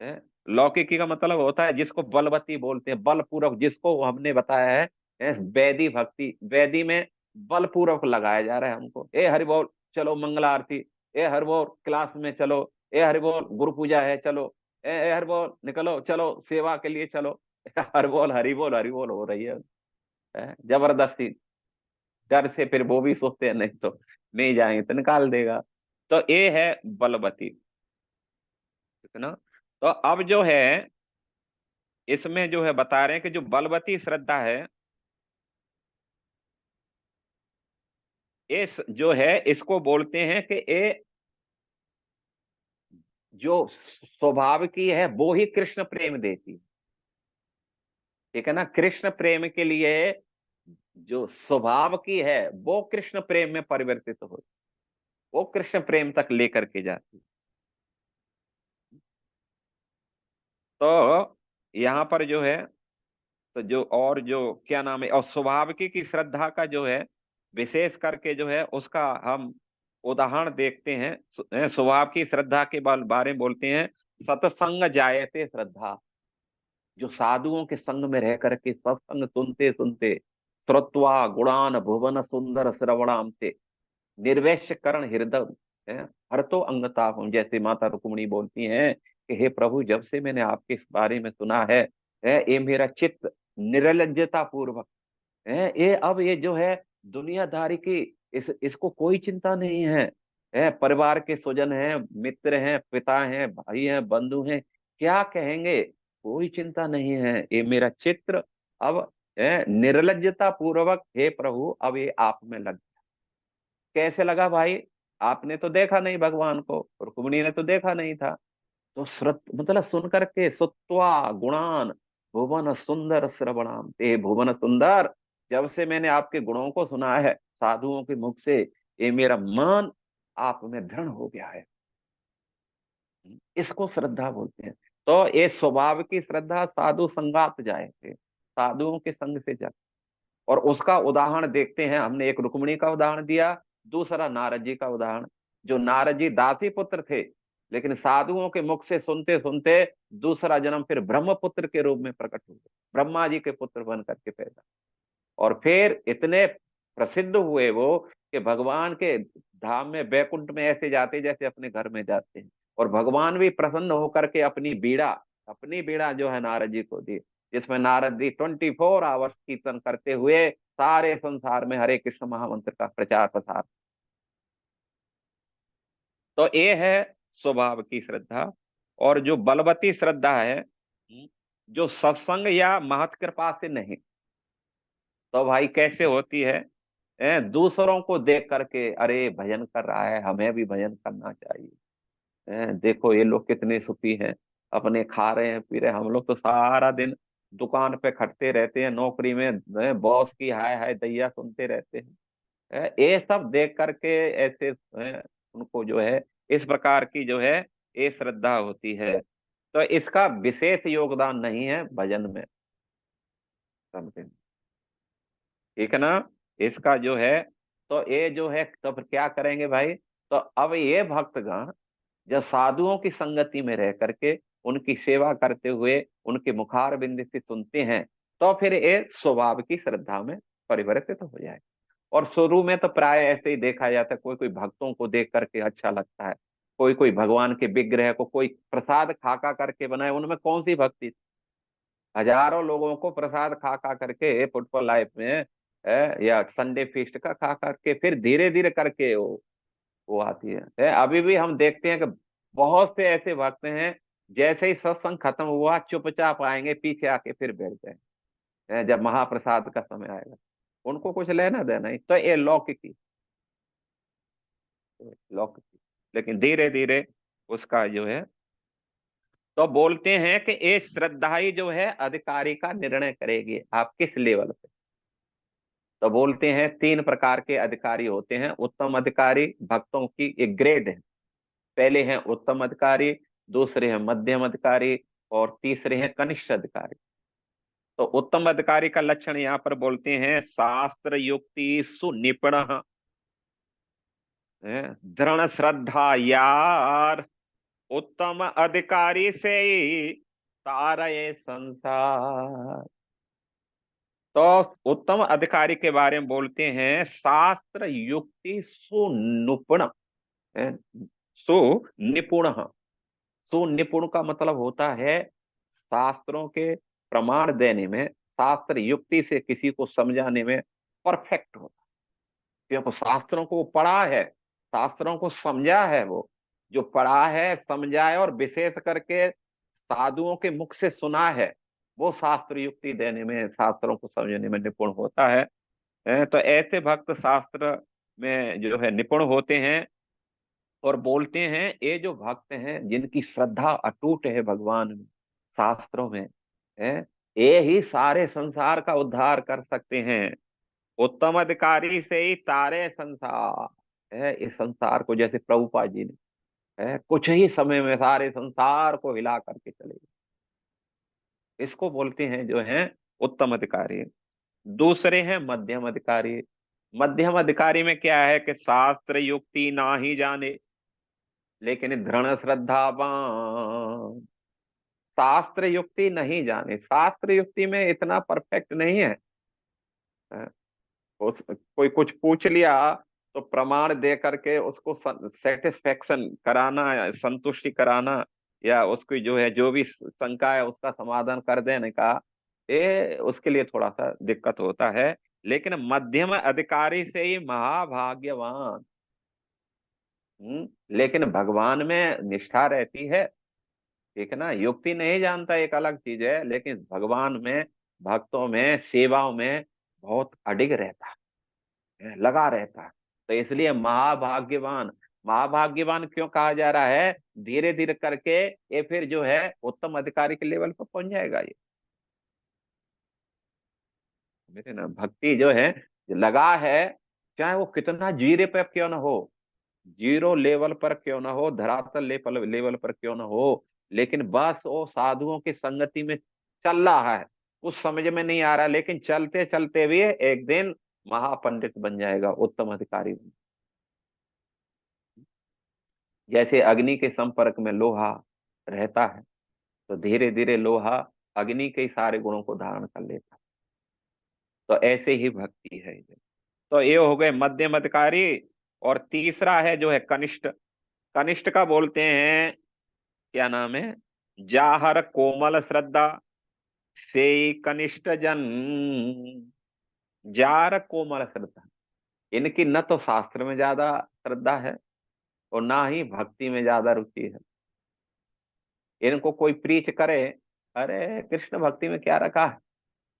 है लौकिकी का मतलब होता है जिसको बलवती बोलते हैं, बलपूर्वक, जिसको हमने बताया है वैदी भक्ति। वैदी में बलपूर्वक लगाया जा रहा है हमको, ए हरि बोल चलो मंगल आरती, ए हरि बोल क्लास में चलो, ए हरि बोल गुरु पूजा है चलो, ए हरि बोल निकलो चलो सेवा के लिए चलो। हरि बोल हो रही है जबरदस्ती। डर से फिर वो भी सोचते हैं नहीं तो नहीं जाएंगे तो निकाल देगा। तो ये है बलवती, ठीक है ना। तो अब जो है इसमें जो है बता रहे हैं कि जो बलवती श्रद्धा है, इस जो है इसको बोलते हैं कि ये जो स्वभाव की है वो ही कृष्ण प्रेम देती है, ठीक है ना। कृष्ण प्रेम के लिए जो स्वभाव की है वो कृष्ण प्रेम में परिवर्तित हो, वो कृष्ण प्रेम तक लेकर के जाती है। तो यहाँ पर जो है, तो जो और जो क्या नाम है, और स्वभाव की श्रद्धा का जो है विशेष करके जो है उसका हम उदाहरण देखते हैं। स्वभाव की श्रद्धा के बारे में बोलते हैं, सत्संग जायते श्रद्धा। जो साधुओं के संग में रह करके सत्संग सुनते सुनते, श्रुत्वा गुणान भुवन सुंदर श्रवणाम से निर्वैश्य करण हृदय, है, हर तो अंगता हूं, जैसे माता रुक्मिणी बोलती हैं कि हे प्रभु जब से मैंने आपके इस बारे में सुना है ये मेरा चित्त निर्लज्जता पूर्वक है, ये अब ये जो है दुनियादारी की, इसको कोई चिंता नहीं है परिवार के स्वजन हैं, मित्र हैं, पिता हैं, भाई हैं, बंधु हैं, क्या कहेंगे, कोई चिंता नहीं है, ये मेरा चित्र अब निर्लज्जता पूर्वक हे प्रभु अब ये आप में लग। कैसे लगा भाई, आपने तो देखा नहीं भगवान को, रुक्मिणी ने तो देखा नहीं था। तो श्रुत मतलब सुन करके, सुत्वा गुणान भुवन सुंदर श्रवणाम ते, भुवन सुंदर, जब से मैंने आपके गुणों को सुना है साधुओं के मुख से, ये मेरा मन आप में दृढ़ हो गया है। इसको श्रद्धा बोलते हैं। तो ये स्वभाव की श्रद्धा साधु संगात जाए थे, साधुओं के संग से जा। और उसका उदाहरण देखते हैं, हमने एक रुक्मिणी का उदाहरण दिया, दूसरा नारद जी का उदाहरण। जो नारद जी दासी पुत्र थे, लेकिन साधुओं के मुख से सुनते सुनते दूसरा जन्म फिर ब्रह्मपुत्र के रूप में प्रकट हो गए, ब्रह्मा जी के पुत्र बन करके पैदा। और फिर इतने प्रसिद्ध हुए वो कि भगवान के धाम में बैकुंठ में ऐसे जाते जैसे अपने घर में जाते हैं। और भगवान भी प्रसन्न होकर के अपनी बीड़ा जो है नारद जी को दी, जिसमें नारद जी 24 आवर्स कीर्तन करते हुए सारे संसार में हरे कृष्ण महामंत्र का प्रचार प्रसार। तो ये है स्वभाव की श्रद्धा। और जो बलवती श्रद्धा है, जो सत्संग या महत कृपा से नहीं, तो भाई कैसे होती है? दूसरों को देख करके, अरे भजन कर रहा है, हमें भी भजन करना चाहिए। देखो ये लोग कितने सुखी हैं, अपने खा रहे हैं पी रहे हैं, हम लोग तो सारा दिन दुकान पे खटते रहते हैं, नौकरी में बॉस की हाय हाय दैया सुनते रहते हैं। ये सब देख करके ऐसे उनको जो है इस प्रकार की जो है ये श्रद्धा होती है। तो इसका विशेष योगदान नहीं है भजन में, समझे? ठीक है ना? इसका जो है, तो ये जो है, तो फिर क्या करेंगे भाई? तो अब ये भक्तगण जब साधुओं की संगति में रह करके उनकी सेवा करते हुए उनके मुखार बिंद से सुनते हैं, तो फिर ये स्वभाव की श्रद्धा में परिवर्तित हो जाए। और शुरू में तो प्राय ऐसे ही देखा जाता है, कोई कोई भक्तों को देख करके अच्छा लगता है, कोई कोई भगवान के विग्रह को कोई प्रसाद खाका करके बनाए, उनमें कौन सी भक्ति? हजारों लोगों को प्रसाद खा खा करके फुटबॉल लाइफ में या संडे फीस्ट का खा करके फिर धीरे धीरे करके वो आती है। अभी भी हम देखते हैं कि बहुत से ऐसे भक्त हैं, जैसे ही सत्संग खत्म हुआ चुपचाप आएंगे, पीछे आके फिर बैठ जाएंगे जब महाप्रसाद का समय आएगा। उनको कुछ लेना देना ही, तो ये लौकिकी, लौकिकी। लेकिन धीरे धीरे उसका जो है, तो बोलते हैं कि ये श्रद्धा ही जो है अधिकारी का निर्णय करेगी आप किस लेवल पे। तो बोलते हैं तीन प्रकार के अधिकारी होते हैं। उत्तम अधिकारी भक्तों की एक ग्रेड है। पहले हैं उत्तम अधिकारी, दूसरे हैं मध्यम अधिकारी, और तीसरे हैं कनिष्ठ अधिकारी। तो उत्तम अधिकारी का लक्षण यहाँ पर बोलते हैं, शास्त्र युक्ति सुनिपुण, दृढ़ श्रद्धा यार, उत्तम अधिकारी से ही सारा ये संसार। तो उत्तम अधिकारी के बारे में बोलते हैं, शास्त्र युक्ति सुनिपुण, सुनिपुण। सुनिपुण का मतलब होता है शास्त्रों के प्रमाण देने में, शास्त्र युक्ति से किसी को समझाने में परफेक्ट होता है। क्योंकि शास्त्रों को वो पढ़ा है, शास्त्रों को समझा है, वो जो पढ़ा है समझा है और विशेष करके साधुओं के मुख से सुना है, वो शास्त्र युक्ति देने में, शास्त्रों को समझने में निपुण होता है। तो ऐसे भक्त शास्त्र में जो है निपुण होते हैं। और बोलते हैं ये जो भक्त हैं जिनकी श्रद्धा अटूट है भगवान में, शास्त्रों में, है, ये ही सारे संसार का उद्धार कर सकते हैं। उत्तम अधिकारी से ही तारे संसार, है, इस संसार को जैसे प्रभुपाद जी ने, है, कुछ ही समय में सारे संसार को हिला करके चले गए। इसको बोलते हैं जो है उत्तम अधिकारी। दूसरे हैं मध्यम अधिकारी। मध्यम अधिकारी में क्या है कि शास्त्र युक्ति ना ही जाने, लेकिन दृढ़ श्रद्धावान। शास्त्र युक्ति नहीं जाने, शास्त्र युक्ति में इतना परफेक्ट नहीं है। कोई कुछ पूछ लिया तो प्रमाण दे करके उसको सेटिस्फेक्शन कराना या संतुष्टि कराना, या उसकी जो है जो भी शंका है उसका समाधान कर देने का, ये उसके लिए थोड़ा सा दिक्कत होता है। लेकिन मध्यम अधिकारी से ही महाभाग्यवान। लेकिन भगवान में निष्ठा रहती है, ठीक है ना? युक्ति नहीं जानता एक अलग चीज है, लेकिन भगवान में, भक्तों में, सेवाओं में बहुत अडिग रहता है, लगा रहता है। तो इसलिए महाभाग्यवान। महाभाग्यवान क्यों कहा जा रहा है? धीरे धीरे करके ये फिर जो है उत्तम अधिकारी के लेवल पर पहुंच जाएगा ये। मेरे ना भक्ति जो है, लगा है, चाहे वो कितना जीरे पे क्यों ना हो, जीरो लेवल पर क्यों ना हो, धरातल लेवल लेवल पर क्यों ना हो, लेकिन बस वो साधुओं की संगति में चल रहा है। कुछ समझ में नहीं आ रहा, लेकिन चलते चलते भी एक दिन महापंडित बन जाएगा, उत्तम अधिकारी बन। जैसे अग्नि के संपर्क में लोहा रहता है, तो धीरे धीरे लोहा अग्नि के सारे गुणों को धारण कर लेता है। तो ऐसे ही भक्ति है। तो ये हो गए मध्यम अधिकारी। और तीसरा है जो है कनिष्ठ। कनिष्ठ का बोलते हैं, क्या नाम है, जाहर कोमल श्रद्धा से कनिष्ठ जन, जार कोमल श्रद्धा। इनकी न तो शास्त्र में ज्यादा श्रद्धा है और ना ही भक्ति में ज्यादा रुचि है। इनको कोई प्रीच करे, अरे कृष्ण भक्ति में क्या रखा है,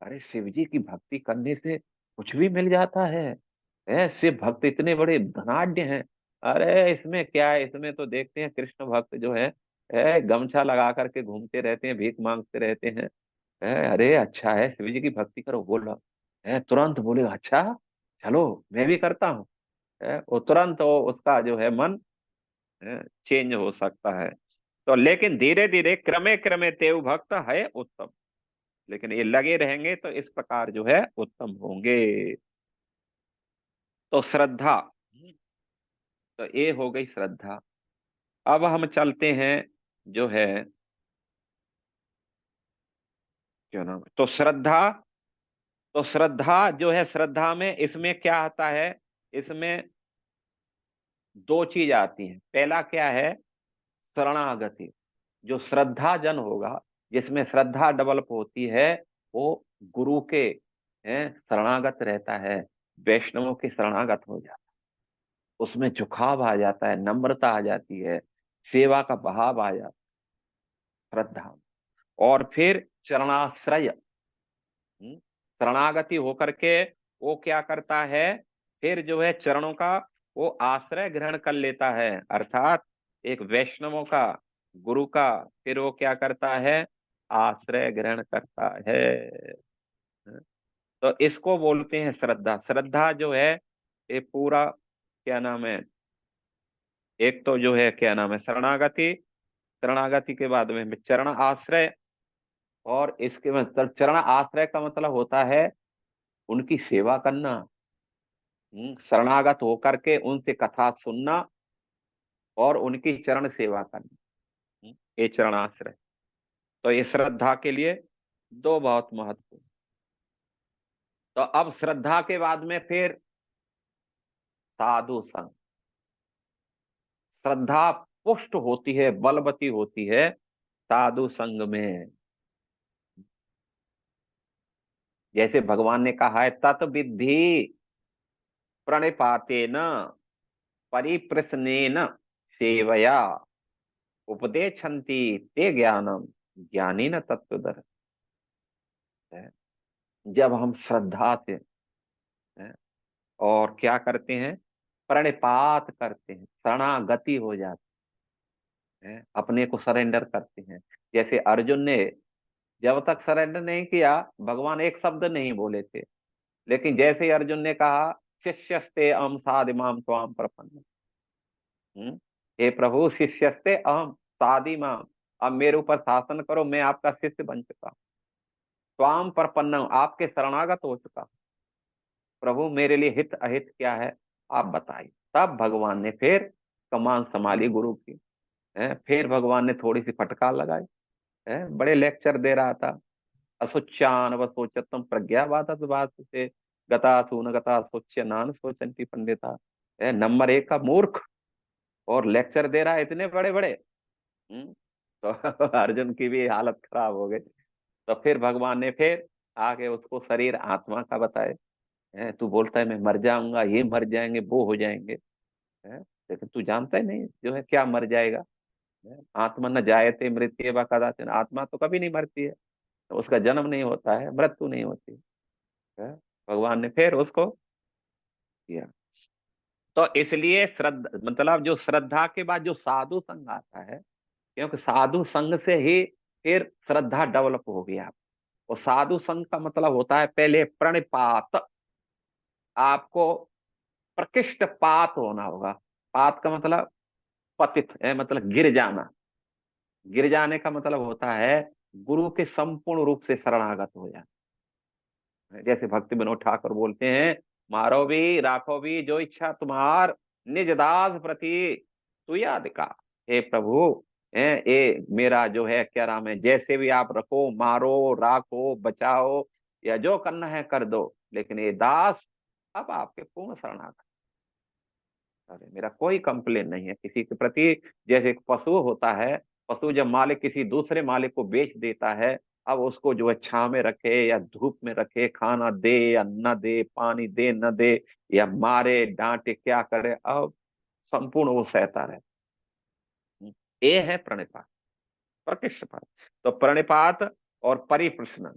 अरे शिव जी की भक्ति करने से कुछ भी मिल जाता है शिव भक्त इतने बड़े धनाढ्य हैं। अरे इसमें क्या है, इसमें तो देखते हैं कृष्ण भक्त जो है गमछा लगा करके घूमते रहते हैं, भीख मांगते रहते हैं। अरे अच्छा है, शिव जी की भक्ति करो, बोला है तुरंत बोलेगा अच्छा, चलो मैं भी करता हूँ। वो तुरंत उसका जो है मन चेंज हो सकता है। तो लेकिन धीरे धीरे क्रमे क्रमे देव भक्त है उत्तम, लेकिन ये लगे रहेंगे तो इस प्रकार जो है उत्तम होंगे। तो श्रद्धा, तो ये हो गई श्रद्धा। अब हम चलते हैं जो है, क्या नाम है? तो श्रद्धा, तो श्रद्धा जो है, श्रद्धा में इसमें क्या आता है, इसमें दो चीज आती हैं। पहला क्या है, शरणागति। जो श्रद्धा जन होगा, जिसमें श्रद्धा डेवलप होती है, वो गुरु के शरणागत रहता है, वैष्णवों के शरणागत हो जाता है। उसमें झुकाव आ जाता है, नम्रता आ जाती है, सेवा का भाव आ जाता है श्रद्धा। और फिर चरणाश्रय, शरणागति होकर के वो क्या करता है, फिर जो है चरणों का वो आश्रय ग्रहण कर लेता है, अर्थात एक वैष्णवों का, गुरु का, फिर वो क्या करता है, आश्रय ग्रहण करता है। तो इसको बोलते हैं श्रद्धा। श्रद्धा जो है ये पूरा, क्या नाम है, एक तो जो है क्या नाम है शरणागति, शरणागति के बाद में चरण आश्रय, और इसके मतलब चरण आश्रय का मतलब होता है उनकी सेवा करना, शरणागत होकर के उनसे कथा सुनना और उनकी चरण सेवा करना, ये चरणाश्रय। तो ये श्रद्धा के लिए दो बहुत महत्वपूर्ण। तो अब श्रद्धा के बाद में फिर साधु संग। श्रद्धा पुष्ट होती है, बलवती होती है साधु संग में। जैसे भगवान ने कहा है, तत विद्धि प्रणिपातेन परिप्रश्नेन सेवया उपदेशन्ति ते ज्ञानम ज्ञानी न तत्वदर्शी। है। जब हम श्रद्धा से है, और क्या करते हैं, प्रणिपात करते हैं, शरणागति हो जाते हैं, अपने को सरेंडर करते हैं। जैसे अर्जुन ने जब तक सरेंडर नहीं किया, भगवान एक शब्द नहीं बोले थे, लेकिन जैसे ही अर्जुन ने कहा शिष्यस्ते अहम साधिमाम त्वाम प्रपन्न, हे प्रभु शिष्यस्ते अहम साधिमाम, अब मेरे ऊपर शासन करो, मैं आपका शिष्य बन चुका हूं, त्वाम प्रपन्न, आपके शरणागत हो चुका हूं, प्रभु मेरे लिए हित अहित क्या है आप बताइए। तब भगवान ने फिर कमान संभाली गुरु की, है, फिर भगवान ने थोड़ी सी फटकार लगाई, है, बड़े लेक्चर दे रहा था। असुचान वसोचतम प्रज्ञावाद बात से गता सून गता सोच्य नान सोचंती पंडिता, है, नंबर एक का मूर्ख, और लेक्चर दे रहा है इतने बड़े बड़े। तो अर्जुन की भी हालत खराब हो गई। तो फिर भगवान ने फिर आगे उसको शरीर आत्मा का बताए, तू बोलता है मैं मर जाऊंगा, ये मर जाएंगे, वो हो जाएंगे, है, लेकिन तू जानता ही नहीं जो है क्या मर जाएगा। आत्मा न जायते मृत्यु व कदाचन, आत्मा तो कभी नहीं मरती है, तो उसका जन्म नहीं होता है, मृत्यु नहीं होती है। भगवान ने फिर उसको किया। तो इसलिए श्रद्धा मतलब जो श्रद्धा के बाद जो साधु संग आता है, क्योंकि साधु संग से ही फिर श्रद्धा डेवलप होगी आप। और साधु संग का मतलब होता है पहले प्रणिपात, आपको प्रकृष्ट पात होना होगा। पात का मतलब पतित है, मतलब गिर जाना। गिर जाने का मतलब होता है गुरु के संपूर्ण रूप से शरणागत हो जाना। जैसे भक्ति विनोद ठाकुर बोलते हैं, मारो भी राखो भी जो इच्छा तुम्हार, निज दास प्रति तू याद का। हे प्रभु, ये मेरा जो है क्या नाम है, जैसे भी आप रखो, मारो राखो बचाओ या जो करना है कर दो, लेकिन ये दास अब आपके पूर्ण शरणागत। अरे मेरा कोई कंप्लेन नहीं है किसी के प्रति। जैसे एक पशु होता है, पशु जब मालिक किसी दूसरे मालिक को बेच देता है, अब उसको जो है छांव में रखे या धूप में रखे, खाना दे या न दे, पानी दे न दे, या मारे डांटे, क्या करे, अब संपूर्ण वो सहता रहे। ये है प्रणिपात, प्रतिष्ठित। तो प्रणिपात और परिप्रश्न,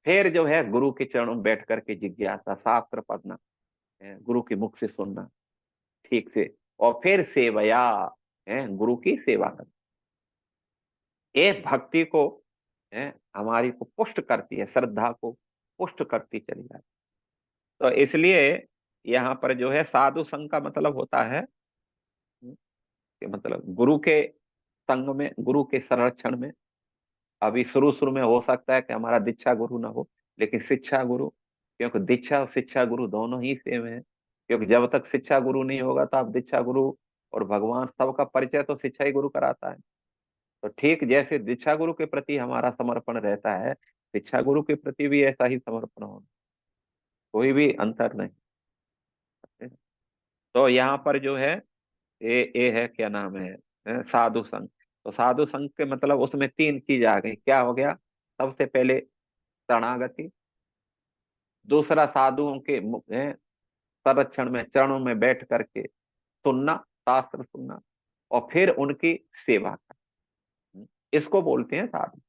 फिर जो है गुरु के चरणों में बैठ करके जिज्ञासा, शास्त्र पढ़ना, गुरु के मुख से सुनना ठीक से, और फिर सेवया, गुरु की सेवा करना। ये भक्ति को, हमारी को पुष्ट करती है, श्रद्धा को पुष्ट करती चली जाती है। तो इसलिए यहाँ पर जो है साधु संघ का मतलब होता है कि मतलब गुरु के संग में, गुरु के संरक्षण में। अभी शुरू शुरू में हो सकता है कि हमारा दीक्षा गुरु ना हो, लेकिन शिक्षा गुरु, क्योंकि दीक्षा और शिक्षा गुरु दोनों ही सेम है। क्योंकि जब तक शिक्षा गुरु नहीं होगा तो आप दीक्षा गुरु और भगवान सबका परिचय तो शिक्षा ही गुरु कराता है। तो ठीक जैसे दीक्षा गुरु के प्रति हमारा समर्पण रहता है, शिक्षा गुरु के प्रति भी ऐसा ही समर्पण होना, कोई भी अंतर नहीं। तो यहाँ पर जो है ये है, क्या नाम है, साधु संघ। तो साधु संघ के मतलब उसमें तीन चीज आ गई। क्या हो गया? सबसे पहले शरणागति, दूसरा साधुओं के संरक्षण में, चरणों में बैठ करके सुनना, शास्त्र सुनना, और फिर उनकी सेवा करना, इसको बोलते हैं साधु।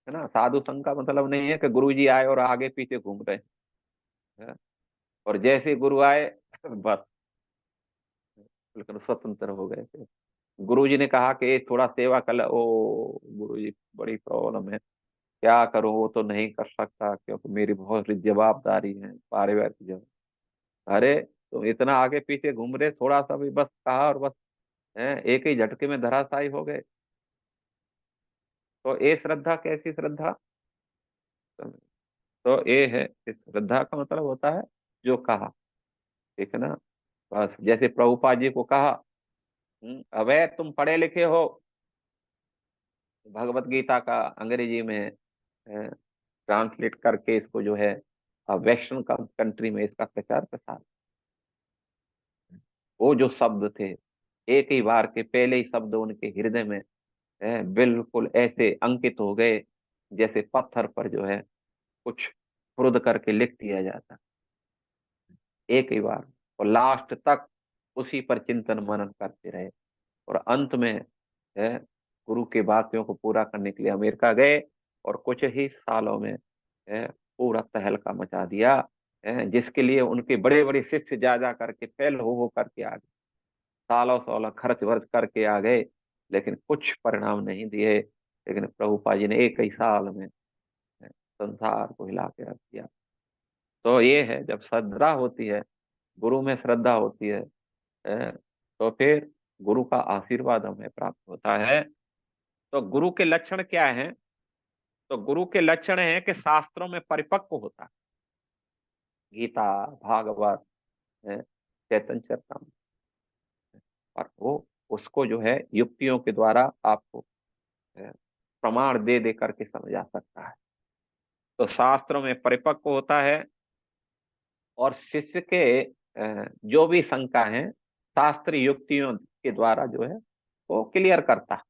है ना? साधु संघ का मतलब नहीं है कि गुरु जी आए और आगे पीछे घूम रहे हैं, और जैसे गुरु आए बस बिल्कुल स्वतंत्र हो गए थे। गुरु जी ने कहा कि थोड़ा सेवा कर ले, ओ गुरु जी बड़ी प्रॉब्लम है, क्या करूं, वो तो नहीं कर सकता क्योंकि मेरी बहुत जवाबदारी है, पारिवारिक जवाब। अरे तुम इतना आगे पीछे घूम रहे, थोड़ा सा भी बस कहा और बस एक ही झटके में धराशायी हो गए। तो ये श्रद्धा कैसी श्रद्धा? तो ये है, इस श्रद्धा का मतलब होता है जो कहा, ठीक है ना। बस जैसे प्रभुपाद जी को कहा, अबे तुम पढ़े लिखे हो, भगवत गीता का अंग्रेजी में ट्रांसलेट करके इसको जो है वेस्टर्न कंट्री में इसका प्रचार प्रसार। वो जो शब्द थे, एक ही बार के पहले ही शब्द उनके हृदय में बिल्कुल ऐसे अंकित हो गए, जैसे पत्थर पर जो है कुछ खुरद करके लिख दिया जाता, एक ही बार। और लास्ट तक उसी पर चिंतन मनन करते रहे, और अंत में गुरु के वाक्यों को पूरा करने के लिए अमेरिका गए, और कुछ ही सालों में पूरा तहलका मचा दिया, जिसके लिए उनके बड़े बड़े शिष्य जा जा करके फेल हो करके आ गए, सालों सालों खर्च वर्च करके आ गए, लेकिन कुछ परिणाम नहीं दिए। लेकिन प्रभुपा जी ने एक ही साल में संसार को हिला के रख दिया। तो ये है, जब श्रद्धा होती है, गुरु में श्रद्धा होती है, तो फिर गुरु का आशीर्वाद हमें प्राप्त होता है। तो गुरु के लक्षण क्या हैं? तो गुरु के लक्षण हैं कि शास्त्रों में परिपक्व होता है, गीता, भागवत, चैतन्य चरितमृत, और वो उसको जो है युक्तियों के द्वारा आपको प्रमाण दे दे करके समझा सकता है। तो शास्त्रों में परिपक्व होता है, और शिष्य के जो भी शंका है, शास्त्र युक्तियों के द्वारा जो है वो क्लियर करता है,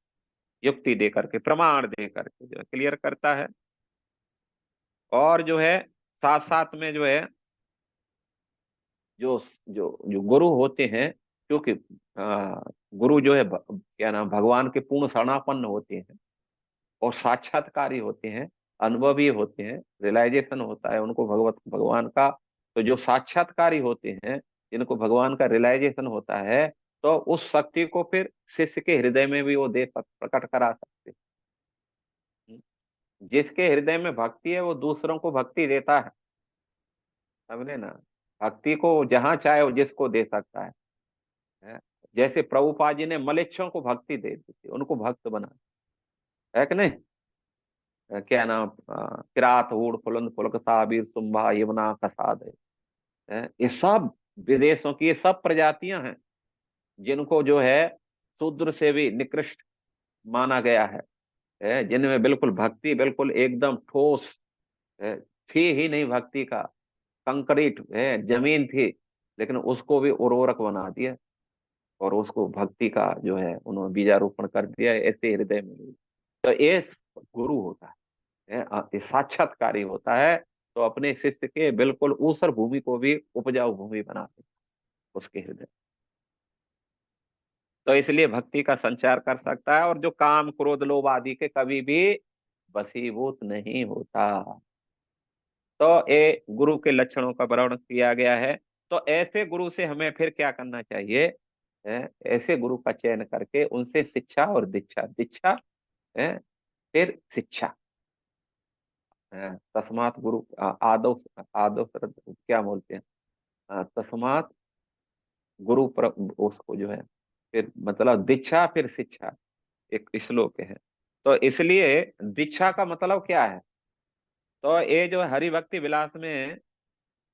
युक्ति दे करके, प्रमाण दे करके जो है क्लियर करता है। और जो है साथ साथ में जो है जो जो जो गुरु होते हैं, क्योंकि गुरु जो है क्या नाम, भगवान के पूर्ण शरणापन्न होते हैं, और साक्षात्कारी होते हैं, अनुभवी होते हैं, रियलाइजेशन होता है उनको भगवान का। तो जो साक्षात्कारी होते हैं, जिनको भगवान का रियलाइजेशन होता है, तो उस शक्ति को फिर शिष्य के हृदय में भी वो दे प्रकट करा सकते हैं। जिसके हृदय में भक्ति है वो दूसरों को भक्ति देता है, समझे ना। भक्ति को जहां चाहे वो जिसको दे सकता है। जैसे प्रभुपाद जी ने मलेच्छों को भक्ति दे दी थी, उनको भक्त बना, है कि नहीं। क्या नाम, किरात हूड़ फुलंद फुलक साबिर सुम्भा यमुना कसाद है, ये सब विदेशों की ये सब प्रजातियां हैं, जिनको जो है शूद्र से भी निकृष्ट माना गया है, जिनमें बिल्कुल भक्ति बिल्कुल एकदम ठोस है, थी ही नहीं भक्ति का, कंक्रीट है, जमीन थी, लेकिन उसको भी उर्वरक बना दिया, और उसको भक्ति का जो है उन्होंने बीजारोपण कर दिया, ऐसे हृदय में। तो ये गुरु होता है। ये साक्षात्कारी होता है तो अपने शिष्य के बिल्कुल ऊसर भूमि को भी उपजाऊ भूमि बना देता है उसके हृदय। तो इसलिए भक्ति का संचार कर सकता है, और जो काम क्रोध लोभ आदि के कभी भी वशीभूत नहीं होता। तो ये गुरु के लक्षणों का वर्णन किया गया है। तो ऐसे गुरु से हमें फिर क्या करना चाहिए? ऐसे गुरु का चयन करके उनसे शिक्षा और दीक्षा, दीक्षा है, फिर शिक्षा। तस्मात गुरु आदौ आदौ क्या बोलते हैं, तस्मात गुरु पर, उसको जो है फिर मतलब दीक्षा फिर शिक्षा, एक श्लोक है। तो इसलिए दीक्षा का मतलब क्या है? तो ये जो हरि भक्ति विलास में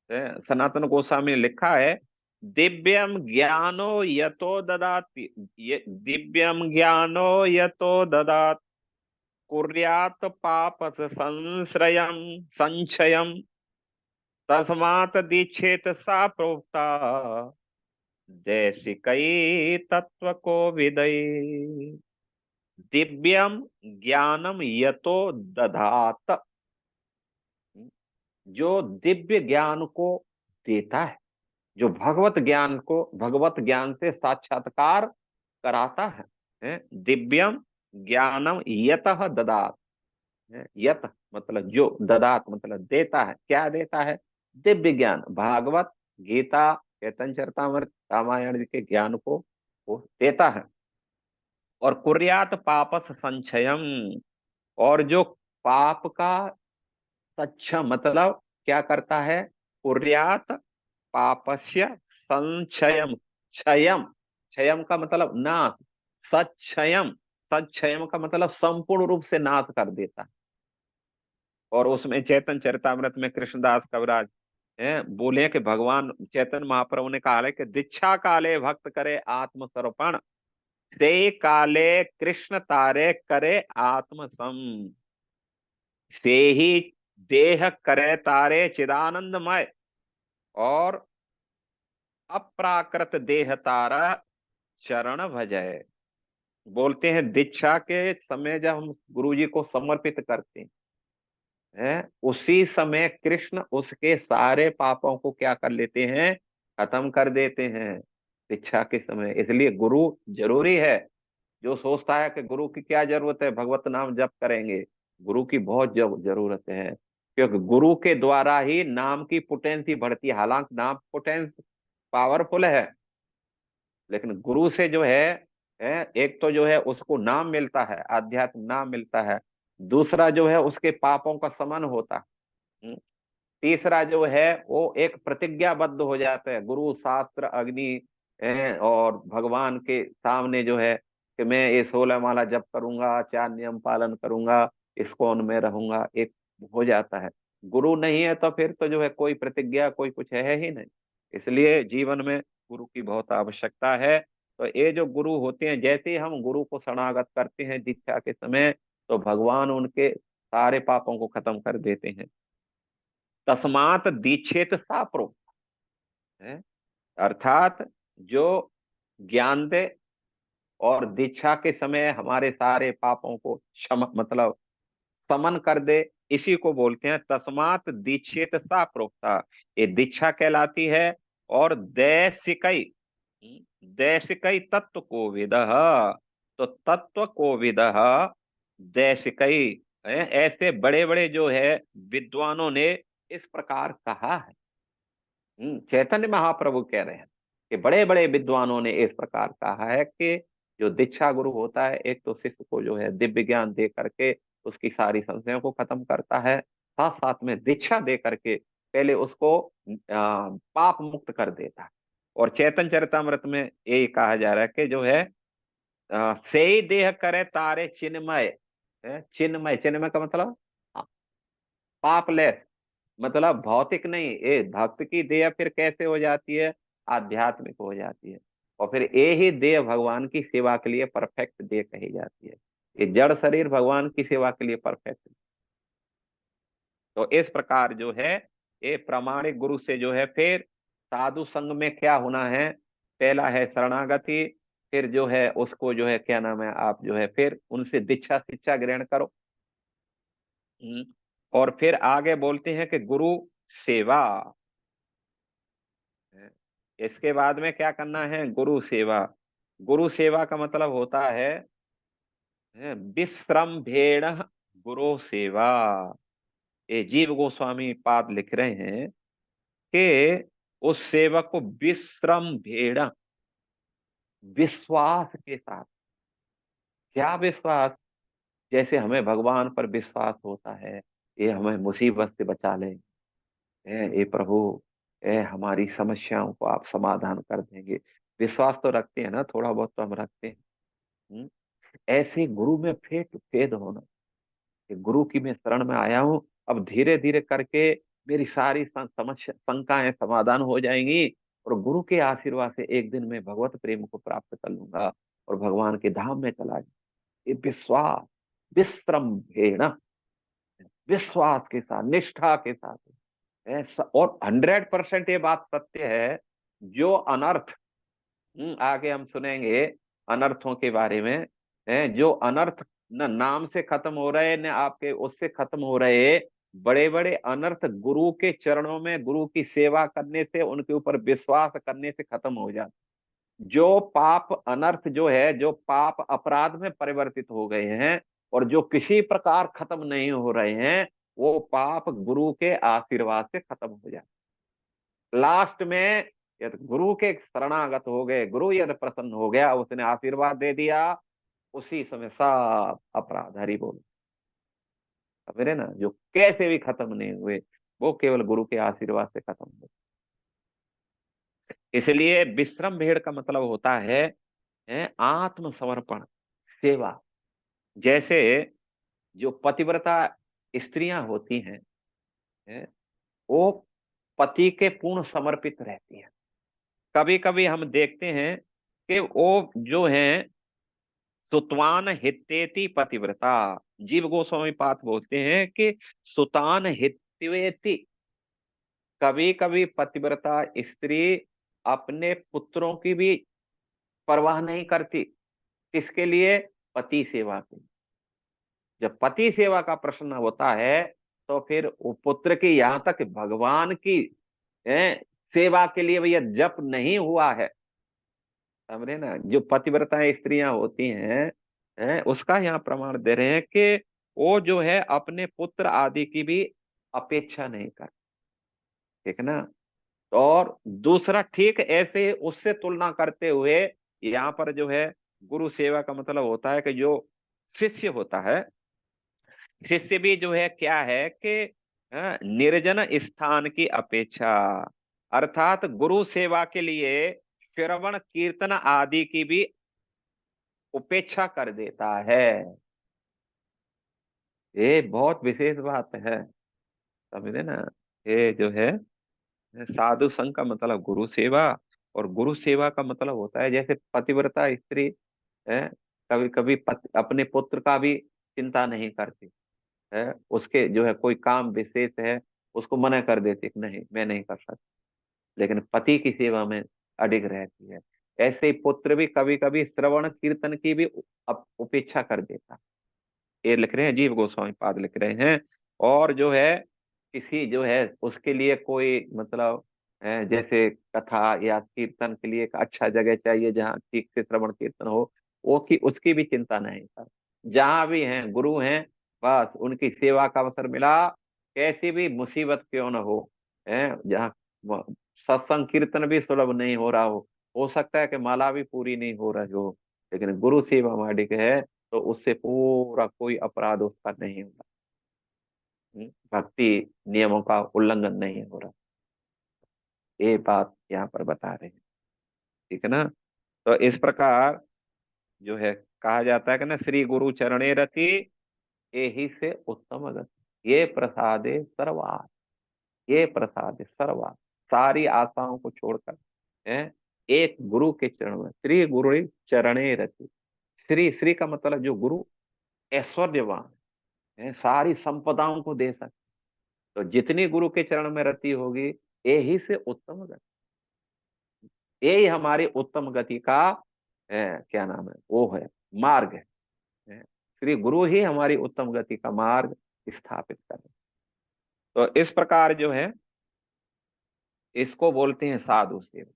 सनातन गोस्वामी ने लिखा है, दिव्यम ज्ञानो यतो ददाति, ये दिव्यम ज्ञानो यतो ददात कुर्यात पापस संश्रयम संचयम तस्मात् दीक्षेत सा प्रोक्ता जैसी कई तत्व को विदई। दिव्यम ज्ञानम यतो दधात, जो दिव्य ज्ञान को देता है, जो भगवत ज्ञान को भगवत ज्ञान से साक्षात्कार कराता है, दिव्यम ज्ञानम यतः ददात, यत मतलब जो, ददात मतलब देता है। क्या देता है? दिव्य ज्ञान, भागवत गीता चैतन्य चरितामृत रामायण जी के ज्ञान को वो देता है। और कुर्यात पापस संचयम, और जो पाप का सक्षम मतलब क्या करता है? कुर्यात पापस्य संक्षयम, क्षयम, क्षयम का मतलब नाश, सक्षयम, सक्षयम का मतलब संपूर्ण रूप से नाश कर देता है। और उसमें चैतन्य चरितामृत में कृष्णदास कविराज बोले कि भगवान चैतन्य महाप्रभु ने कहा है कि दीक्षा काले भक्त करे आत्मसमर्पण, से काले कृष्ण तारे करे आत्मसम, से ही देह करे तारे चिदानंदमय, और अप्राकृत देह तारा चरण भजय। बोलते हैं दीक्षा के समय जब हम गुरु जी को समर्पित करते हैं, उसी समय कृष्ण उसके सारे पापों को क्या कर लेते हैं? खत्म कर देते हैं दीक्षा के समय। इसलिए गुरु जरूरी है। जो सोचता है कि गुरु की क्या जरूरत है, भगवत नाम जप करेंगे, गुरु की बहुत जरूरत है। क्योंकि गुरु के द्वारा ही नाम की पोटेंसी बढ़ती है। हालांकि नाम पोटेंस पावरफुल है, लेकिन गुरु से जो है, एक तो जो है उसको नाम मिलता है, आध्यात्म नाम मिलता है। दूसरा जो है उसके पापों का शमन होता है। तीसरा जो है वो एक प्रतिज्ञाबद्ध हो जाता है गुरु शास्त्र अग्नि और भगवान के सामने जो है कि मैं ये 16 माला जप करूंगा, 4 नियम पालन करूंगा, इस्कॉन में रहूंगा, एक हो जाता है। गुरु नहीं है तो फिर तो जो है कोई प्रतिज्ञा कोई कुछ है ही नहीं। इसलिए जीवन में गुरु की बहुत आवश्यकता है। तो ये जो गुरु होते हैं, जैसे ही हम गुरु को शरणागत करते हैं दीक्षा के समय, तो भगवान उनके सारे पापों को खत्म कर देते हैं। तस्मात दीक्षित सा प्रो है, अर्थात जो ज्ञान दे और दीक्षा के समय हमारे सारे पापों को क्षम मतलब समन कर दे, इसी को बोलते हैं तस्मात दीक्षित सा प्रोक्ता। ये दीक्षा कहलाती है। और दैसिकई, दैसिकई तत्व को विदः, तो तत्व को विदः दैसिकई, ऐसे बड़े बड़े जो है विद्वानों ने इस प्रकार कहा है। चैतन्य महाप्रभु कह रहे हैं कि बड़े बड़े विद्वानों ने इस प्रकार कहा है कि जो दीक्षा गुरु होता है, एक तो शिष्य को जो है दिव्य ज्ञान दे करके उसकी सारी संशयों को खत्म करता है, साथ साथ में दीक्षा दे करके पहले उसको पाप मुक्त कर देता है। और चैतन्य चरितामृत में यही कहा जा रहा है कि जो है से ही देह करे तारे चिन्मय, चिन्मय, चिन्मय का मतलब पापलेस, मतलब भौतिक नहीं। ये भक्त की देह फिर कैसे हो जाती है? आध्यात्मिक हो जाती है। और फिर ये ही देह भगवान की सेवा के लिए परफेक्ट देह कही जाती है। ये जड़ शरीर भगवान की सेवा के लिए परफेक्ट। तो इस प्रकार जो है ये प्रामाणिक गुरु से जो है फिर साधु संग में क्या होना है? पहला है शरणागति, फिर जो है उसको जो है क्या नाम है, आप जो है फिर उनसे दीक्षा शिक्षा ग्रहण करो। और फिर आगे बोलते हैं कि गुरु सेवा है। इसके बाद में क्या करना है? गुरु सेवा। गुरु सेवा का मतलब होता है विश्रम भेड़ गुरु सेवा। ये जीव गोस्वामी पाद लिख रहे हैं कि उस सेवक को विश्रम भेड़, विश्वास के साथ। क्या विश्वास? जैसे हमें भगवान पर विश्वास होता है, ये हमें मुसीबत से बचा ले, ये प्रभु, ये हमारी समस्याओं को आप समाधान कर देंगे। विश्वास तो रखते हैं ना, थोड़ा बहुत तो हम रखते हैं। हम्म? ऐसे गुरु में फेट फेद होना कि गुरु की मैं शरण में आया हूं, अब धीरे धीरे करके मेरी सारी समस्या शंकाएं समाधान हो जाएंगी, और गुरु के आशीर्वाद से एक दिन मैं भगवत प्रेम को प्राप्त कर लूंगा और भगवान के धाम में चला जाऊंगा। ये विश्वास, विश्रम भेड़, विश्वास के साथ, निष्ठा के साथ। और 100% ये बात सत्य है। जो अनर्थ, आगे हम सुनेंगे अनर्थों के बारे में, जो अनर्थ न नाम से खत्म हो रहे न आपके उससे खत्म हो रहे, बड़े बड़े अनर्थ गुरु के चरणों में गुरु की सेवा करने से, उनके ऊपर विश्वास करने से खत्म हो जाते। जो पाप अनर्थ जो है, जो पाप अपराध में परिवर्तित हो गए हैं और जो किसी प्रकार खत्म नहीं हो रहे हैं, वो पाप गुरु के आशीर्वाद से खत्म हो जाते। लास्ट में यदि गुरु के शरणागत हो गए, गुरु यदि प्रसन्न हो गया, उसने आशीर्वाद दे दिया, उसी समय सब अपराध, हरि बोल, समझे ना, जो कैसे भी खत्म नहीं हुए, वो केवल गुरु के आशीर्वाद से खत्म हुए। इसलिए विश्रम भेड़ का मतलब होता है आत्मसमर्पण, सेवा। जैसे जो पतिव्रता स्त्रियां होती हैं, वो पति के पूर्ण समर्पित रहती हैं। कभी कभी हम देखते हैं कि वो जो हैं सुतवान हित्येति पतिव्रता। जीव गोस्वामी पाद बोलते हैं कि सुतान हित्येति, कभी कभी पतिव्रता स्त्री अपने पुत्रों की भी परवाह नहीं करती। किसके लिए? पति सेवा के। जब पति सेवा का प्रश्न होता है, तो फिर वो पुत्र की, यहाँ तक भगवान की सेवा के लिए भैया जप नहीं हुआ है, समझे ना, जो पतिव्रता स्त्रियां होती हैं, उसका यहाँ प्रमाण दे रहे हैं कि वो जो है अपने पुत्र आदि की भी अपेक्षा नहीं कर, ठीक ना। और दूसरा, ठीक ऐसे उससे तुलना करते हुए यहाँ पर जो है गुरु सेवा का मतलब होता है कि जो शिष्य होता है, शिष्य भी जो है क्या है कि निर्जन स्थान की अपेक्षा, अर्थात गुरु सेवा के लिए श्रवण कीर्तन आदि की भी उपेक्षा कर देता है। ये बहुत विशेष बात है, समझे ना। ये जो है साधु संघ का मतलब गुरु सेवा, और गुरु सेवा का मतलब होता है जैसे पतिव्रता स्त्री है, कभी कभी अपने पुत्र का भी चिंता नहीं करती है, उसके जो है कोई काम विशेष है, उसको मना कर देती कि नहीं मैं नहीं कर सकती, लेकिन पति की सेवा में अडिग रहती है। ऐसे ही पुत्र भी कभी कभी श्रवण कीर्तन की भी उपेक्षा कर देता। ये लिख रहे हैं जीव गोस्वामी पाद लिख रहे हैं। और जो है किसी जो है उसके लिए कोई मतलब जैसे कथा या कीर्तन के लिए एक अच्छा जगह चाहिए जहाँ ठीक से श्रवण कीर्तन हो, वो की उसकी भी चिंता नहीं कर। जहाँ भी हैं गुरु हैं, बस उनकी सेवा का अवसर मिला, कैसी भी मुसीबत क्यों न हो, जहाँ सत्संग कीर्तन भी सुलभ नहीं हो सकता है कि माला भी पूरी नहीं हो रही हो, लेकिन गुरु सेवा में अडिग है, तो उससे पूरा कोई अपराध उसका नहीं होगा। भक्ति नियमों का उल्लंघन नहीं हो रहा, ये बात यहाँ पर बता रहे हैं, ठीक है ना। तो इस प्रकार जो है कहा जाता है कि ना, श्री गुरु चरणे रति यही से उत्तम गति, ये प्रसादे सर्वात, ये प्रसादे सर्वात, सारी आशाओं को छोड़कर है एक गुरु के चरण में, श्री गुरु चरणे रति। श्री, श्री का मतलब जो गुरु ऐश्वर्यवान है, सारी संपदाओं को दे सकते, तो जितनी गुरु के चरण में रति होगी, यही से उत्तम गति, यही हमारी उत्तम गति का क्या नाम है, वो है मार्ग है। श्री गुरु ही हमारी उत्तम गति का मार्ग स्थापित करे। तो इस प्रकार जो है इसको बोलते हैं साधु सेवा।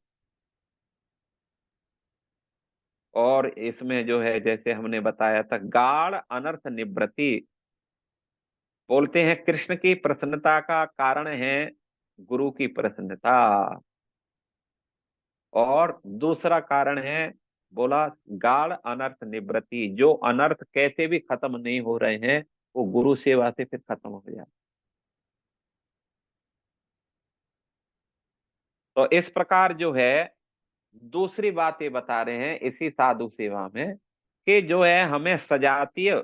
और इसमें जो है जैसे हमने बताया था, गाढ़ अनर्थ निवृत्ति बोलते हैं, कृष्ण की प्रसन्नता का कारण है गुरु की प्रसन्नता। और दूसरा कारण है, बोला, गाढ़ अनर्थ निवृत्ति, जो अनर्थ कैसे भी खत्म नहीं हो रहे हैं वो गुरु सेवा से फिर खत्म हो जाए। तो इस प्रकार जो है दूसरी बात ये बता रहे हैं इसी साधु सेवा में, कि जो है हमें सजातीय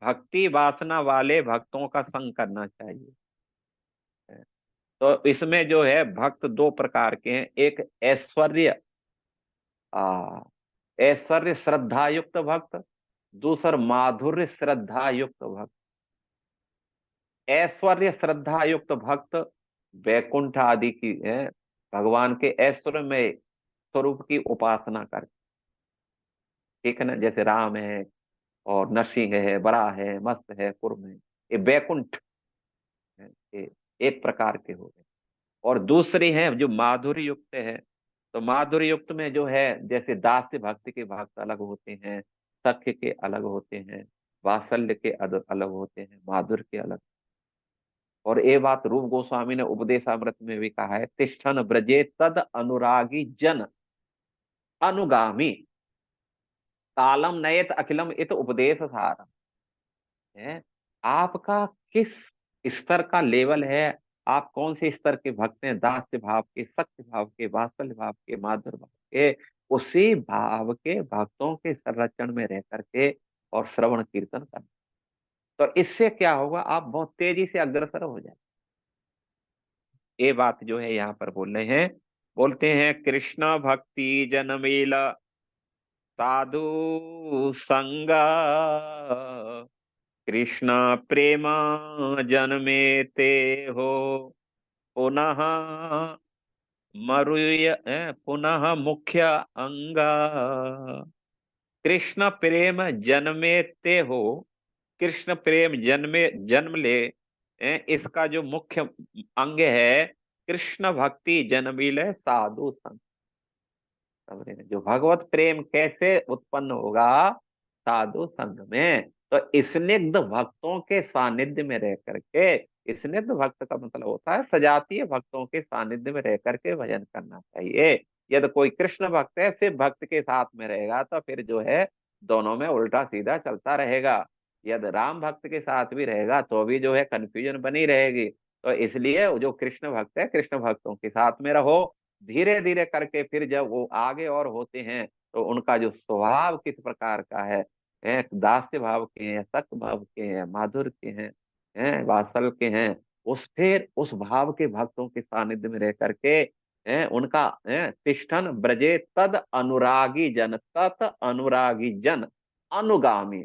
भक्ति वासना वाले भक्तों का संग करना चाहिए। तो इसमें जो है भक्त दो प्रकार के हैं, एक ऐश्वर्य आ ऐश्वर्य श्रद्धा युक्त भक्त, दूसर माधुर्य श्रद्धा युक्त भक्त। ऐश्वर्य श्रद्धा युक्त भक्त वैकुंठ आदि की है, भगवान के ऐश्वर्यमय स्वरूप की उपासना कर, ठीक है ना, जैसे राम है और नरसिंह है, बराह है, मत्स्य है, कूर्म है, ये वैकुंठ है, ये एक प्रकार के हो गए। और दूसरे हैं जो माधुर्य युक्त है। तो माधुर्य युक्त में जो है जैसे दास्य भक्ति के भक्त अलग होते हैं, सख्य के अलग होते हैं, वात्सल्य के अलग होते हैं, माधुर्य के अलग। और ये बात रूप गोस्वामी ने उपदेशामृत में भी कहा है, तिष्ठन ब्रजे तद अनुरागी जन अनुगामी, तालम नयत अखिलम इत उपदेश सारम। है, आपका किस स्तर का लेवल है, आप कौन से स्तर के भक्त हैं, दास्य भाव के, सत्य भाव के, वात्सल्य भाव के, माधुर्य भाव के, उसी भाव के भक्तों के संरक्षण में रह करके और श्रवण कीर्तन करना। तो इससे क्या होगा, आप बहुत तेजी से अग्रसर हो जाए। ये बात जो है यहाँ पर बोल रहे हैं, बोलते हैं कृष्ण भक्ति जनमेल साधु संगा, कृष्ण प्रेम जन्मे ते हो पुनः पुनः मुख्य अंगा। कृष्ण प्रेम जन्मे ते हो, कृष्ण प्रेम जन्मे जन्म ले, इसका जो मुख्य अंग है, कृष्ण भक्ति जन्मिल साधु संग। समझ रहे हैं? जो भगवत प्रेम कैसे उत्पन्न होगा, साधु संग में। तो स्निग्ध भक्तों के सानिध्य में रह करके, स्निग्ध भक्त का मतलब होता है सजातीय भक्तों के सानिध्य में रह करके भजन करना चाहिए। यदि कोई कृष्ण भक्त है सिर्फ भक्त के साथ में रहेगा तो फिर जो है दोनों में उल्टा सीधा चलता रहेगा। यदि राम भक्त के साथ भी रहेगा तो भी जो है कंफ्यूजन बनी रहेगी। तो इसलिए जो कृष्ण भक्त है, कृष्ण भक्तों के साथ में रहो। धीरे धीरे करके फिर जब वो आगे और होते हैं तो उनका जो स्वभाव किस प्रकार का है, दास्य भाव के हैं, सख्त भाव के हैं, माधुर्य के हैं, वात्सल के हैं, उस फिर उस भाव के भक्तों के सानिध्य में रह करके उनका तिष्ठन ब्रजे तद अनुरागी जन, तत् अनुरागी जन अनुगामी,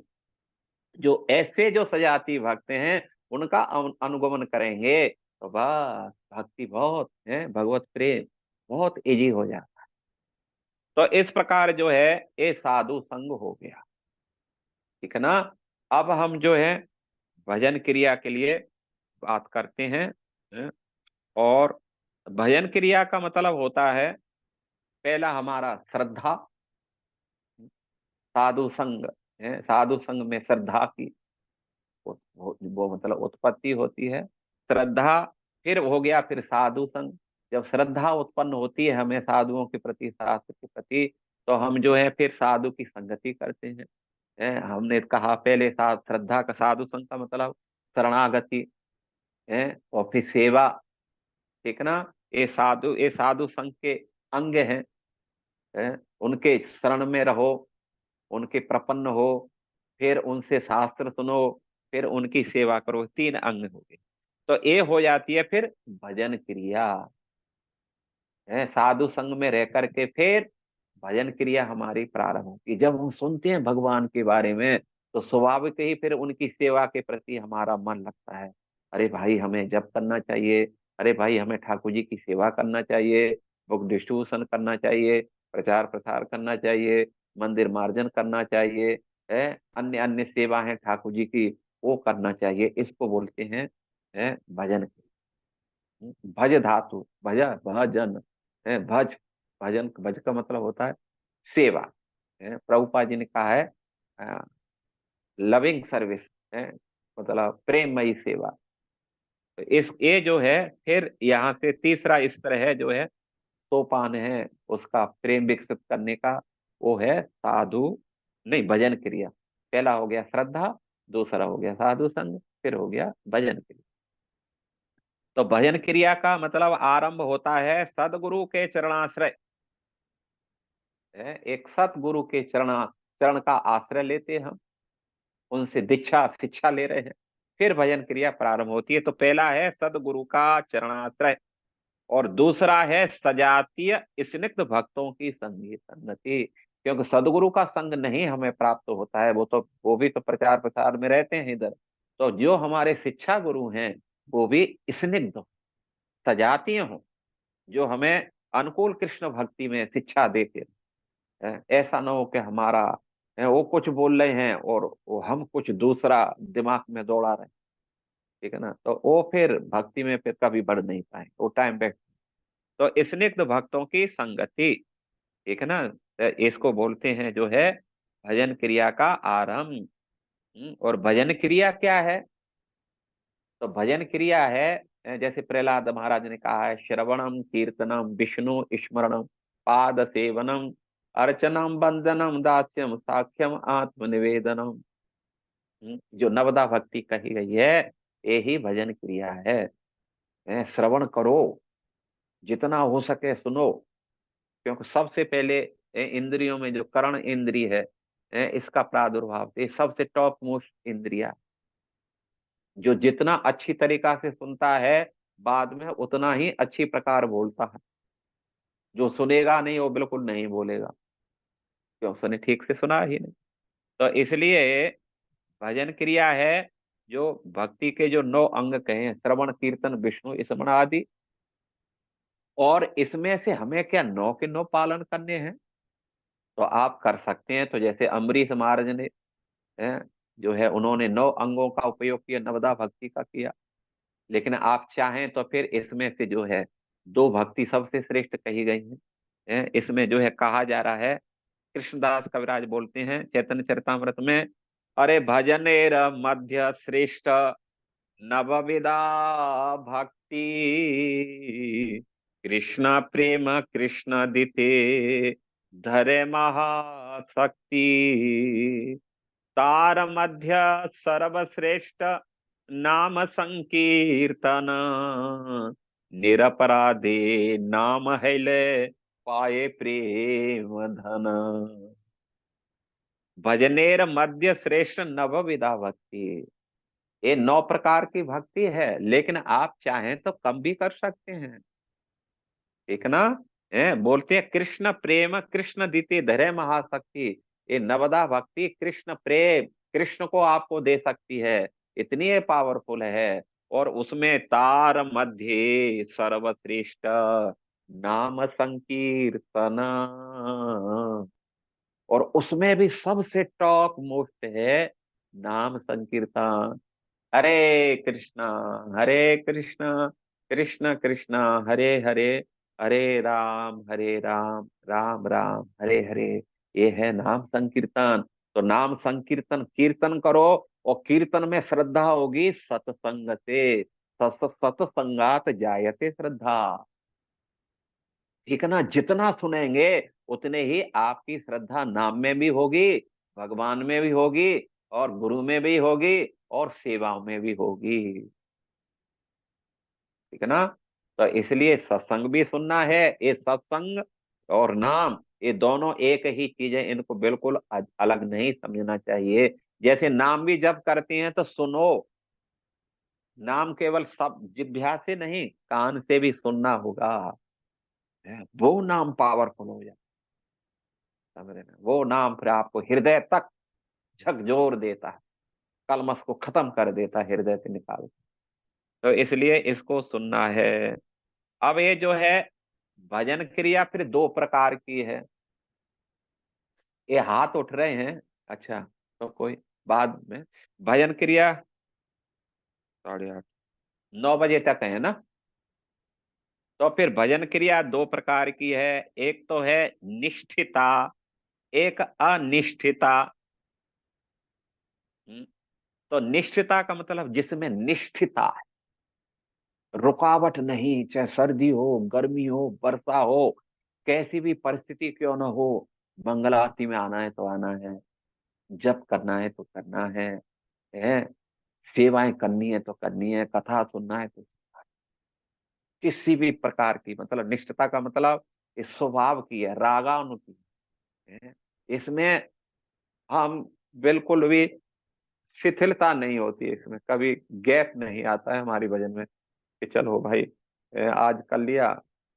जो ऐसे जो सजाती भक्त हैं उनका अनुगमन करेंगे तो बस भक्ति बहुत है, भगवत प्रेम बहुत इजी हो जाता। तो इस प्रकार जो है ये साधु संग हो गया, ठीक है ना। अब हम जो है भजन क्रिया के लिए बात करते हैं। हैं? और भजन क्रिया का मतलब होता है, पहला हमारा श्रद्धा, साधु संग है, साधु संग में श्रद्धा की वो मतलब उत्पत्ति होती है, श्रद्धा। फिर हो गया फिर साधु संग। जब श्रद्धा उत्पन्न होती है हमें साधुओं के प्रति, शास्त्र के प्रति, तो हम जो है फिर साधु की संगति करते हैं। हमने कहा पहले, श्रद्धा का साधु संग का मतलब शरणागति है, और फिर सेवा, ठीक ना। ये साधु संघ के अंग हैं, उनके शरण में रहो, उनके प्रपन्न हो, फिर उनसे शास्त्र सुनो, फिर उनकी सेवा करो, तीन अंग हो गए। तो ये हो जाती है फिर भजन क्रिया है, साधु संग में रह करके फिर भजन क्रिया हमारी प्रारंभ होती है। जब हम सुनते हैं भगवान के बारे में तो स्वाभाविक ही फिर उनकी सेवा के प्रति हमारा मन लगता है। अरे भाई हमें जप करना चाहिए, अरे भाई हमें ठाकुर जी की सेवा करना चाहिए, बुक डिस्ट्रीब्यूशन करना चाहिए, प्रचार प्रसार करना चाहिए, मंदिर मार्जन करना चाहिए, है अन्य अन्य सेवा है ठाकुर जी की, वो करना चाहिए। इसको बोलते हैं भजन। भज धातु, भज, भजन है, भज, भजन, भज का मतलब होता है सेवा है। प्रभुपाद जी ने कहा है लविंग सर्विस है, मतलब प्रेममयी सेवा। तो इस ये जो है, फिर यहाँ से तीसरा स्तर है जो है, सोपान है उसका प्रेम विकसित करने का, वो है साधु, नहीं, भजन क्रिया। पहला हो गया श्रद्धा, दूसरा हो गया साधु संग, फिर हो गया भजन क्रिया। तो भजन क्रिया का मतलब आरंभ होता है सदगुरु के चरणाश्रय है। एक सतगुरु के चरण का आश्रय लेते हैं हम, उनसे दीक्षा शिक्षा ले रहे हैं, फिर भजन क्रिया प्रारंभ होती है। तो पहला है सदगुरु का चरणाश्रय, और दूसरा है सजातीय स्निग्ध भक्तों की संगी संगति। क्योंकि सदगुरु का संग नहीं हमें प्राप्त होता है, वो भी तो प्रचार प्रसार में रहते हैं इधर। तो जो हमारे शिक्षा गुरु हैं वो भी स्निग्ध सजातीय हों, जो हमें अनुकूल कृष्ण भक्ति में शिक्षा देते हैं। ऐसा ना हो कि हमारा वो कुछ बोल रहे हैं और वो हम कुछ दूसरा दिमाग में दौड़ा रहे हैं। ठीक है ना, तो वो फिर भक्ति में फिर कभी बढ़ नहीं पाए, वो टाइम पे। तो स्निग्ध भक्तों की संगति, ठीक है ना, तो इसको बोलते हैं जो है भजन क्रिया का आरंभ। और भजन क्रिया क्या है? तो भजन क्रिया है जैसे प्रहलाद महाराज ने कहा है, श्रवणम कीर्तनम विष्णु स्मरणम पाद सेवनम अर्चनम वंदनम दास्यम साख्यम आत्मनिवेदनम। जो नवदा भक्ति कही गई है, यही भजन क्रिया है। श्रवण करो, जितना हो सके सुनो। क्योंकि सबसे पहले इंद्रियों में जो कर्ण इंद्रिय है, इसका प्रादुर्भाव, ये सबसे टॉप मोस्ट इंद्रिया, जो जितना अच्छी तरीका से सुनता है बाद में उतना ही अच्छी प्रकार बोलता है। जो सुनेगा नहीं वो बिल्कुल नहीं बोलेगा, क्यों? उसने ठीक से सुना ही नहीं। तो इसलिए भजन क्रिया है जो भक्ति के जो 9 अंग कहे हैं, श्रवण कीर्तन विष्णु स्मरण आदि। और इसमें से हमें क्या 9 के 9 पालन करने हैं? तो आप कर सकते हैं। तो जैसे अम्बरीश महाराज ने जो है, उन्होंने 9 अंगों का उपयोग किया, नवदा भक्ति का किया। लेकिन आप चाहें तो फिर इसमें से जो है 2 भक्ति सबसे श्रेष्ठ कही गई हैं। इसमें जो है कहा जा रहा है, कृष्णदास कविराज बोलते हैं चैतन्य चरितामृत में, अरे भजनेर मध्य श्रेष्ठ नवविधा भक्ति, कृष्ण प्रेम कृष्ण दिते धरे महाशक्ति, तार मध्य सर्वश्रेष्ठ नाम संकीर्तन, निरपराधे नाम हैले पाए प्रेम धन। भजनेर मध्य श्रेष्ठ नव विधा भक्ति, ये 9 प्रकार की भक्ति है। लेकिन आप चाहें तो कम भी कर सकते हैं, ठीक ना। बोलते हैं कृष्ण प्रेम कृष्ण दीति धरे महाशक्ति। ये नवदा भक्ति कृष्ण प्रेम, कृष्ण को आपको दे सकती है, इतनी ये पावरफुल है। और उसमें तार मध्य सर्वश्रेष्ठ नाम संकीर्तन, और उसमें भी सबसे टॉप मोस्ट है नाम संकीर्तन। हरे कृष्णा कृष्ण कृष्ण हरे हरे, हरे राम राम राम हरे हरे। ये है नाम संकीर्तन। तो नाम संकीर्तन कीर्तन करो, और कीर्तन में श्रद्धा होगी सत्संग से। सत्संगात जायते श्रद्धा, ठीक है ना। जितना सुनेंगे उतने ही आपकी श्रद्धा नाम में भी होगी, भगवान में भी होगी, और गुरु में भी होगी, और सेवाओं में भी होगी, ठीक है ना। तो इसलिए सत्संग भी सुनना है। ये सत्संग और नाम, ये दोनों एक ही चीज है, इनको बिल्कुल अलग नहीं समझना चाहिए। जैसे नाम भी जब करते हैं तो सुनो, नाम केवल सब जिह्वा से नहीं, कान से भी सुनना होगा। वो नाम पावरफुल हो जाए, समझ रहे ना। वो नाम फिर आपको हृदय तक झकझोर देता है, कलमश को खत्म कर देता है हृदय से निकाल। तो इसलिए इसको सुनना है। अब ये जो है भजन क्रिया फिर 2 प्रकार की है। ये हाथ उठ रहे हैं, अच्छा, तो कोई बाद में। भजन क्रिया 8:30 9 बजे तक है ना। तो फिर भजन क्रिया दो प्रकार की है, एक तो है निष्ठिता, एक अनिष्ठिता। हम्म, तो निष्ठिता का मतलब जिसमें निष्ठिता है, रुकावट नहीं, चाहे सर्दी हो, गर्मी हो, वर्षा हो, कैसी भी परिस्थिति क्यों न हो, मंगल आरती में आना है तो आना है, जप करना है तो करना है, सेवाएं करनी है तो करनी है, कथा सुनना है तो किसी भी प्रकार की, मतलब निष्ठता का मतलब इस स्वभाव की है, रागानु की है। इसमें हम बिल्कुल भी शिथिलता नहीं होती है, इसमें कभी गैप नहीं आता है हमारी भजन में कि चलो भाई, आज कर लिया,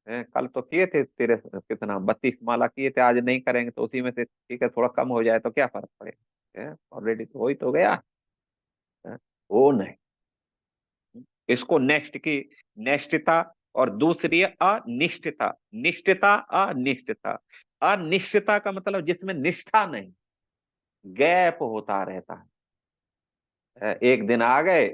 कल तो किए थे तेरे कितना 32 माला किए थे, आज नहीं करेंगे तो उसी में से ठीक है, थोड़ा कम हो जाए तो क्या फर्क पड़ेगा, ऑलरेडी तो हो ही तो गया है? वो नहीं। इसको नेक्स्ट की नेष्टता, और दूसरी है अनिष्टता। निष्ठता, अनिष्टता। अनिश्चितता का मतलब जिसमें निष्ठा नहीं, गैप होता रहता है। एक दिन आ गए,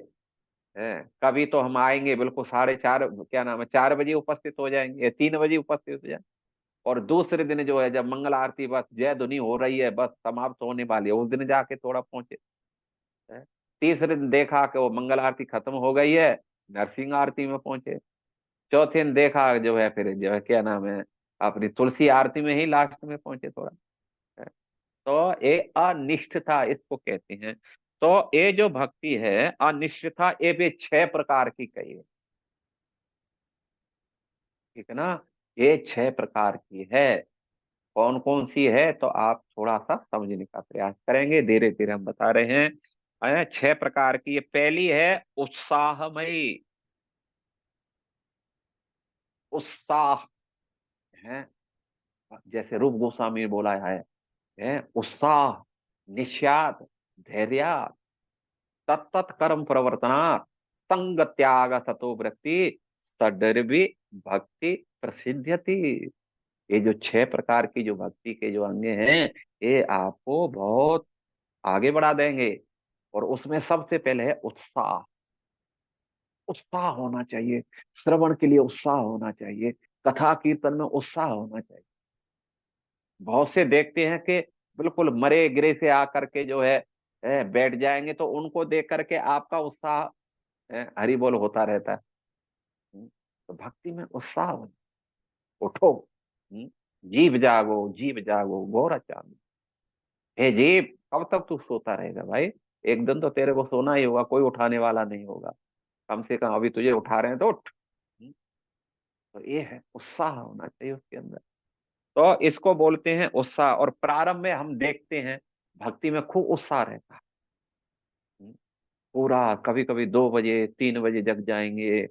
कभी तो हम आएंगे बिल्कुल 4:30, क्या नाम है, 4 बजे उपस्थित हो जाएंगे या 3 बजे उपस्थित हो जाए, और दूसरे दिन जो है जब मंगल आरती बस जय धुनी हो रही है, बस समाप्त होने वाली है, उस दिन जाके थोड़ा पहुंचे। है। तीसरे दिन देखा कि वो मंगल आरती खत्म हो गई है, नरसिंह आरती में पहुंचे। चौथे दिन देखा जो है, फिर जो है क्या नाम है, अपनी तुलसी आरती में ही लास्ट में पहुंचे थोड़ा। है। तो ये अनिष्ठता इसको कहते हैं। तो ये जो भक्ति है अनिष्ठता, ये भी 6 प्रकार की कही है, ठीक है ना। ये 6 प्रकार की है। कौन कौन सी है तो आप थोड़ा सा समझने का प्रयास करेंगे, धीरे धीरे हम बता रहे हैं। 6 प्रकार की, ये पहली है उत्साहमयी। उत्साह है, जैसे रूप गोस्वामी ने बोला है उत्साह, निषाद, धैर्य, तत्त कर्म प्रवर्तना, संग त्याग सतो वृत्ति, सडर्भी भक्ति प्रसिद्ध्यति। ये जो 6 प्रकार की जो भक्ति के जो अंगे हैं, ये आपको बहुत आगे बढ़ा देंगे। और उसमें सबसे पहले है उत्साह। उत्साह होना चाहिए, श्रवण के लिए उत्साह होना चाहिए, कथा कीर्तन में उत्साह होना चाहिए। बहुत से देखते हैं कि बिल्कुल मरे गिरे से आकर के जो है बैठ जाएंगे, तो उनको देख करके आपका उत्साह हरि बोल होता रहता है। तो भक्ति में उत्साह हो, उठो, हम्म, जीव जागो, जीव जागो, गोरा चांद। हे जीव, कब तक तू सोता रहेगा भाई, एक दिन तो तेरे को सोना ही होगा, कोई उठाने वाला नहीं होगा। कम से कम अभी तुझे उठा रहे हैं तो उठ। तो ये है, उत्साह होना चाहिए उसके अंदर। तो इसको बोलते हैं उत्साह। और प्रारंभ में हम देखते हैं भक्ति में खूब उत्साह रहता है। हम्म, पूरा कभी कभी 2 बजे 3 बजे जग जाएंगे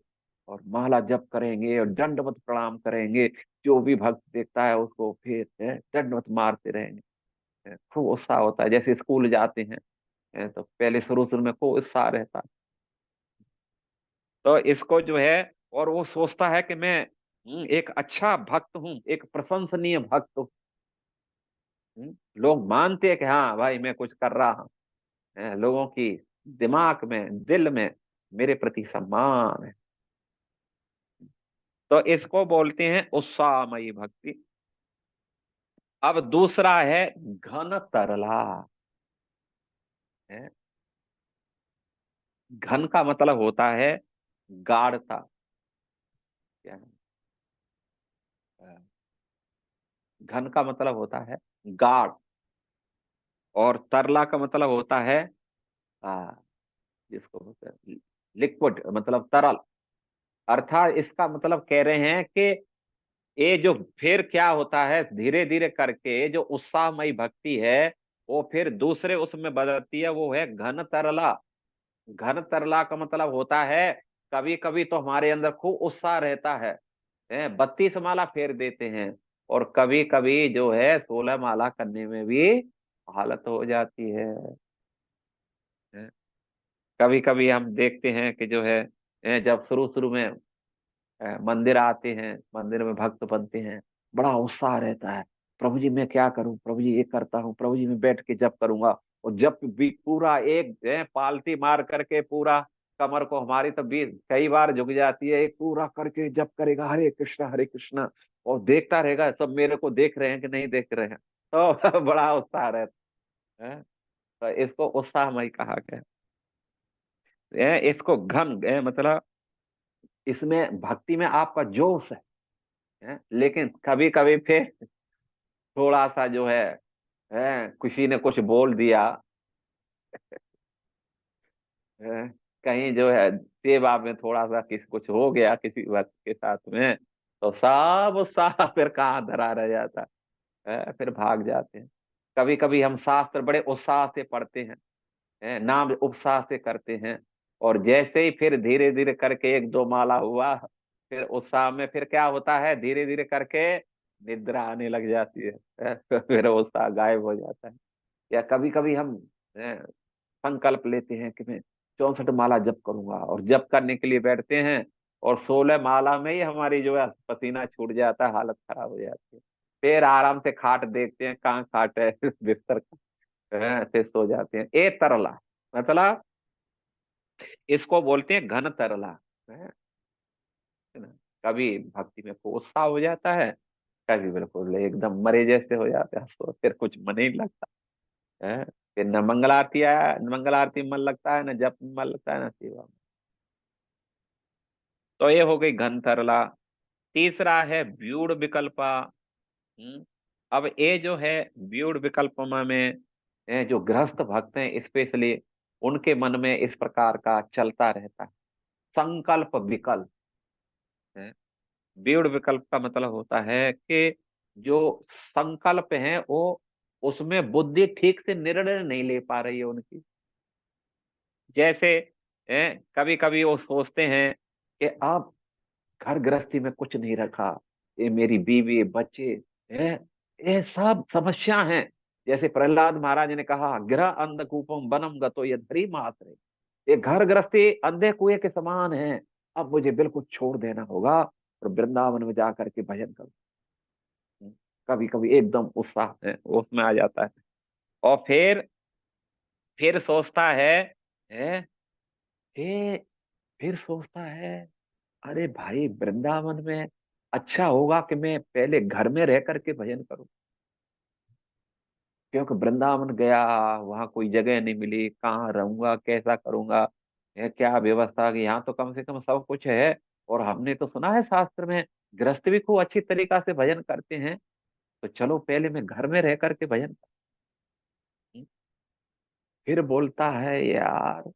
और माला जप करेंगे और दंडवत प्रणाम करेंगे। जो भी भक्त देखता है उसको फिर दंडवत मारते रहेंगे। खूब उत्साह होता है, जैसे स्कूल जाते हैं, तो पहले शुरू शुरू में खूब उत्साह रहता है। तो इसको जो है, और वो सोचता है कि मैं एक अच्छा भक्त हूँ, एक प्रशंसनीय भक्त हूँ। लोग मानते हैं कि हाँ भाई मैं कुछ कर रहा हूँ। लोगों की दिमाग में, दिल में मेरे प्रति सम्मान है। तो इसको बोलते हैं उत्साहमयी भक्ति। अब दूसरा है घन तरला। है। घन का मतलब होता है गाढ़ता। क्या है? घन का मतलब होता है गाढ़, और तरला का मतलब होता है आ, जिसको बोलते हैं लिक्विड, मतलब तरल। अर्थात इसका मतलब कह रहे हैं कि ये जो फिर क्या होता है, धीरे धीरे करके जो उत्साहमयी भक्ति है वो फिर दूसरे उसमें बदलती है, वो है घन तरला। घन तरला का मतलब होता है, कभी कभी तो हमारे अंदर खूब उत्साह रहता है, 32 माला फेर देते हैं, और कभी कभी जो है 16 माला करने में भी हालत हो जाती है। कभी कभी हम देखते हैं कि जो है जब शुरू शुरू में मंदिर आते हैं, मंदिर में भक्त बनते हैं, बड़ा उत्साह रहता है। प्रभु जी मैं क्या करूं, प्रभु जी ये करता हूँ, प्रभु जी मैं बैठ के जप करूंगा। और जब भी पूरा एक पालती मार करके पूरा कमर को हमारी तो भी कई बार झुक जाती है, एक पूरा करके जब करेगा हरे कृष्णा, और देखता रहेगा सब मेरे को देख रहे हैं कि नहीं देख रहे हैं, तो बड़ा उत्साह रहता है। तो इसको उत्साहमय कहा गया है। इसको घन मतलब इसमें भक्ति में आपका जोश है, लेकिन कभी कभी फिर थोड़ा सा जो है किसी ने कुछ बोल दिया, है, कहीं जो है सेवा में थोड़ा सा कुछ हो गया किसी भक्त के साथ में, तो सब उत्साह फिर कहाँ धरा रह जाता फिर भाग जाते हैं। कभी कभी हम शास्त्र बड़े उत्साह से पढ़ते हैं, नाम उपसाह से करते हैं, और जैसे ही फिर धीरे धीरे करके एक दो माला हुआ, फिर उत्साह में फिर क्या होता है, धीरे धीरे करके निद्रा आने लग जाती है, फिर उत्साह गायब हो जाता है। या कभी कभी हम अ, संकल्प लेते हैं कि मैं 64 माला जप करूंगा, और जप करने के लिए बैठते हैं, और 16 माला में ही हमारी जो है पसीना छूट जाता है, हालत खराब हो जाती है। फिर आराम से खाट देखते हैं, कहाँ खाट है, बिस्तर फिर सो जाते हैं। ए तरला मतलब इसको बोलते हैं घन तरला है ना। कभी भक्ति में खूब उत्साह हो जाता है, कभी बिल्कुल एकदम मरे जैसे हो जाते हैं, तो फिर कुछ मन ही नहीं लगता है। फिर न मंगल आया, न मंगल आरती में मन लगता है, न जप में मन लगता है, न सेवा में। तो ये हो गई घन तरला। तीसरा है व्यूढ़ विकल्पा। अब ये जो है व्यूढ़ विकल्पमा में जो गृहस्थ भक्त हैं स्पेशली, उनके मन में इस प्रकार का चलता रहता है, संकल्प विकल्प है। व्यूढ़ विकल्प का मतलब होता है कि जो संकल्प है वो, उसमें बुद्धि ठीक से निर्णय नहीं ले पा रही है उनकी। जैसे कभी कभी वो सोचते हैं कि अब घर गृहस्थी में कुछ नहीं रखा, ये मेरी बीवी बच्चे है, ये सब समस्या हैं। जैसे प्रहलाद महाराज ने कहा, गृह अंधकूपम बनम गतो ये धरी मात्र, ये घर गृहस्थी अंधे कुएं के समान है, अब मुझे बिल्कुल छोड़ देना होगा और वृंदावन में जाकर के भजन करूं। कभी कभी एकदम उत्साह है उसमें आ जाता है, और फिर सोचता है फिर सोचता है, अरे भाई वृंदावन में अच्छा होगा कि मैं पहले घर में रह करके भजन करूं, क्योंकि वृंदावन गया, वहां कोई जगह नहीं मिली, कहाँ रहूंगा, कैसा करूंगा, क्या व्यवस्था कि यहाँ तो कम से कम सब कुछ है। और हमने तो सुना है शास्त्र में गृहस्थ भी खूब अच्छी तरीका से भजन करते हैं, तो चलो पहले मैं घर में रह करके भजन करूं। फिर बोलता है यार,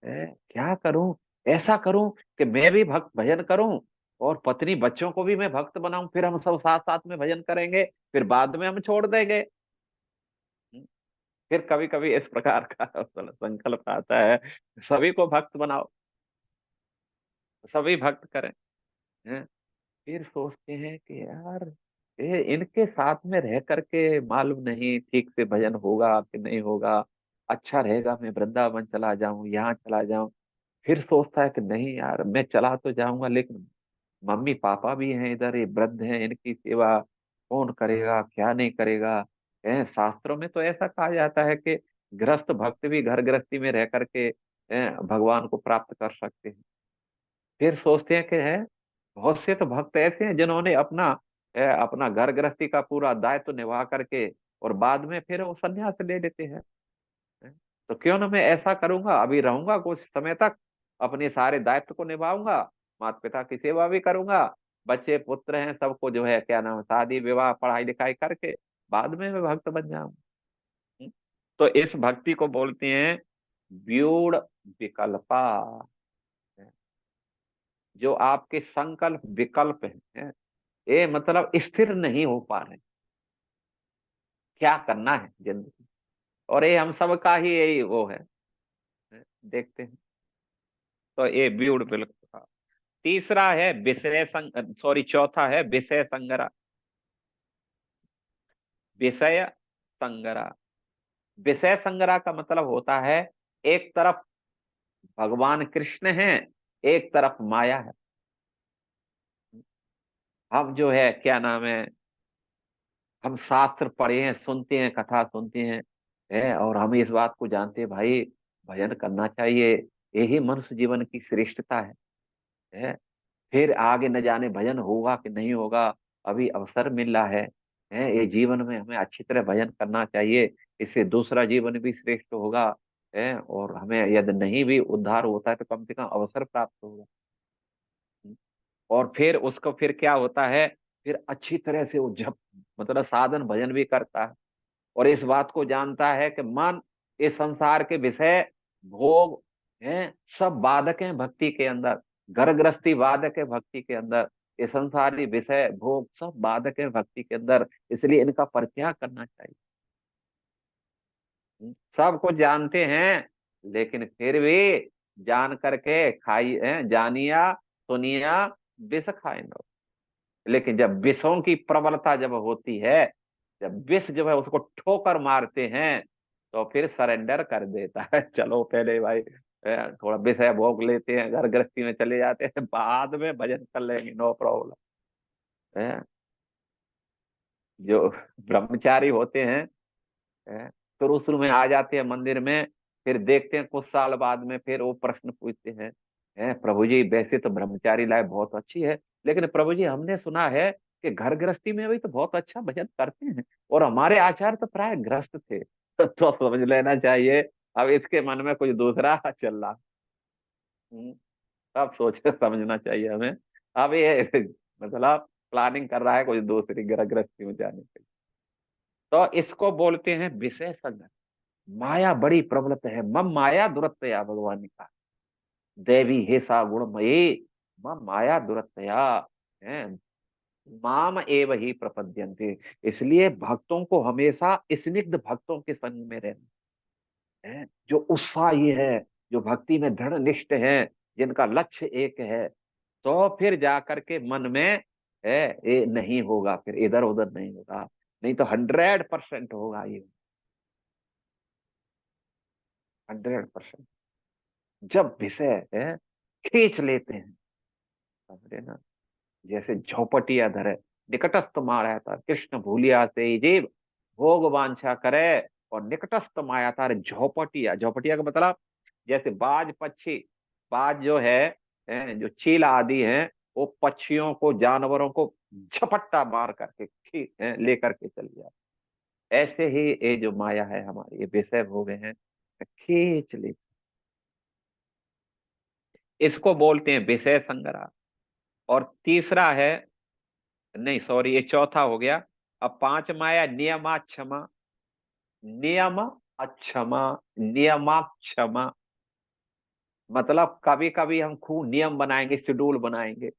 क्या करूं, ऐसा करूं कि मैं भी भक्त भजन करूं, और पत्नी बच्चों को भी मैं भक्त बनाऊं, फिर हम सब साथ साथ में भजन करेंगे, फिर बाद में हम छोड़ देंगे। फिर कभी कभी इस प्रकार का संकल्प आता है, सभी को भक्त बनाओ, सभी भक्त करें। हैं? फिर सोचते हैं कि यार ये इनके साथ में रह करके मालूम नहीं ठीक से भजन होगा कि नहीं होगा, अच्छा रहेगा मैं वृंदावन चला जाऊं, यहाँ चला जाऊं। फिर सोचता है कि नहीं यार, मैं चला तो जाऊंगा, लेकिन मम्मी पापा भी हैं इधर, ये वृद्ध हैं, इनकी सेवा कौन करेगा, क्या नहीं करेगा। शास्त्रों में तो ऐसा कहा जाता है कि गृहस्थ भक्त भी घर गृहस्थी में रह करके भगवान को प्राप्त कर सकते हैं। फिर सोचते हैं कि है बहुत से तो भक्त ऐसे हैं जिन्होंने अपना घर गृहस्थी का पूरा दायित्व निभा करके और बाद में फिर वो संन्यास ले लेते हैं। तो क्यों ना मैं ऐसा करूंगा, अभी रहूंगा कुछ समय तक, अपने सारे दायित्व को निभाऊंगा, माता पिता की सेवा भी करूंगा, बच्चे पुत्र हैं सबको जो है क्या नाम है, शादी विवाह पढ़ाई लिखाई करके बाद में मैं भक्त बन जाऊंगा। तो इस भक्ति को बोलते हैं व्यूढ़ विकल्पा, जो आपके संकल्प विकल्प हैं, ये मतलब स्थिर नहीं हो पा रहे, क्या करना है जिंदगी, और ये हम सबका ही यही वो है, देखते हैं। तो ये ब्यूटीफुल। तीसरा है विषय संग, सॉरी चौथा है विषय संगरा। विषय संगरा, विषय संगरा का मतलब होता है एक तरफ भगवान कृष्ण हैं, एक तरफ माया है। हम जो है क्या नाम है, हम शास्त्र पढ़े हैं, सुनते हैं, कथा सुनते हैं, और हम इस बात को जानते हैं भाई भजन करना चाहिए, यही मनुष्य जीवन की श्रेष्ठता है। फिर आगे न जाने भजन होगा कि नहीं होगा, अभी अवसर मिल रहा है, ये जीवन में हमें अच्छी तरह भजन करना चाहिए, इससे दूसरा जीवन भी श्रेष्ठ होगा, है, और हमें यदि नहीं भी उद्धार होता है तो कम से कम अवसर प्राप्त होगा। और फिर उसको फिर क्या होता है, फिर अच्छी तरह से वो जब मतलब साधन भजन भी करता है, और इस बात को जानता है कि मन, इस संसार के विषय, भोग हैं, सब बाधक हैं भक्ति के अंदर। घर गृहस्थी बाधक है भक्ति के अंदर, ये संसारी विषय भोग सब बाधक है भक्ति के अंदर, इसलिए इनका परित्याग करना चाहिए। सब कुछ जानते हैं, लेकिन फिर भी जान करके खाई जानिया सुनिया विष खाए नो। लेकिन जब विषों की प्रबलता जब होती है, जब विष जो है उसको ठोकर मारते हैं, तो फिर सरेंडर कर देता है। चलो पहले भाई थोड़ा विषय भोग लेते हैं, घर गृहस्थी में चले जाते हैं, बाद में भजन कर लेंगे, नो प्रॉब्लम है। जो ब्रह्मचारी होते हैं, शुरू शुरू में आ जाते हैं मंदिर में, फिर देखते हैं कुछ साल बाद में फिर वो प्रश्न पूछते हैं, प्रभु जी वैसे तो ब्रह्मचारी लाइफ बहुत अच्छी है, लेकिन प्रभु जी हमने सुना है कि घर गृहस्थी में भी तो बहुत अच्छा भजन करते हैं, और हमारे आचार्य तो प्राय गृहस्थ थे। तो समझ लेना चाहिए अब इसके मन में कुछ दूसरा चल रहा। हम्म, अब सोचे समझना चाहिए हमें। अब ये मतलब प्लानिंग कर रहा है कुछ दूसरी घर गृहस्थी में जाने के लिए। तो इसको बोलते हैं विषय संग। माया बड़ी प्रबलत है, मम माया दुरत्तया, भगवान ने कहा, देवी हे सा गुणमयी, मम माया दुरत्तया, है, माम एव ही प्रपद्यन्ते। इसलिए भक्तों को हमेशा स्निग्ध भक्तों के संग में रहना है, जो उत्साही है, जो भक्ति में दृढ़ निष्ठ है, जिनका लक्ष्य एक है, तो फिर जाकर के मन में है ये नहीं होगा, फिर इधर उधर नहीं होगा, नहीं तो 100% होगा ये, 100%। जब विषय है खींच लेते हैं, समझे ना, जैसे झौपटिया धरे, निकटस्थ माया था कृष्ण भूलिया से ही जीव, भोग वांछा करे, और निकटस्थ माया था झौपटिया। झौपटिया का मतलब जैसे बाज पक्षी, बाज जो है, जो चील आदि हैं, वो पक्षियों को जानवरों को झपट्टा मार करके लेकर के चल जाए, ऐसे ही ये जो माया है हमारी, ये विषय भोग हैं, खींच ले। इसको बोलते हैं विषय संग्रह। और तीसरा है, नहीं सॉरी, ये चौथा हो गया। अब पांच माया नियमा क्षमा, नियम अक्षमा, नियमा क्षमा, मतलब कभी कभी हम खूब नियम बनाएंगे, शेड्यूल बनाएंगे।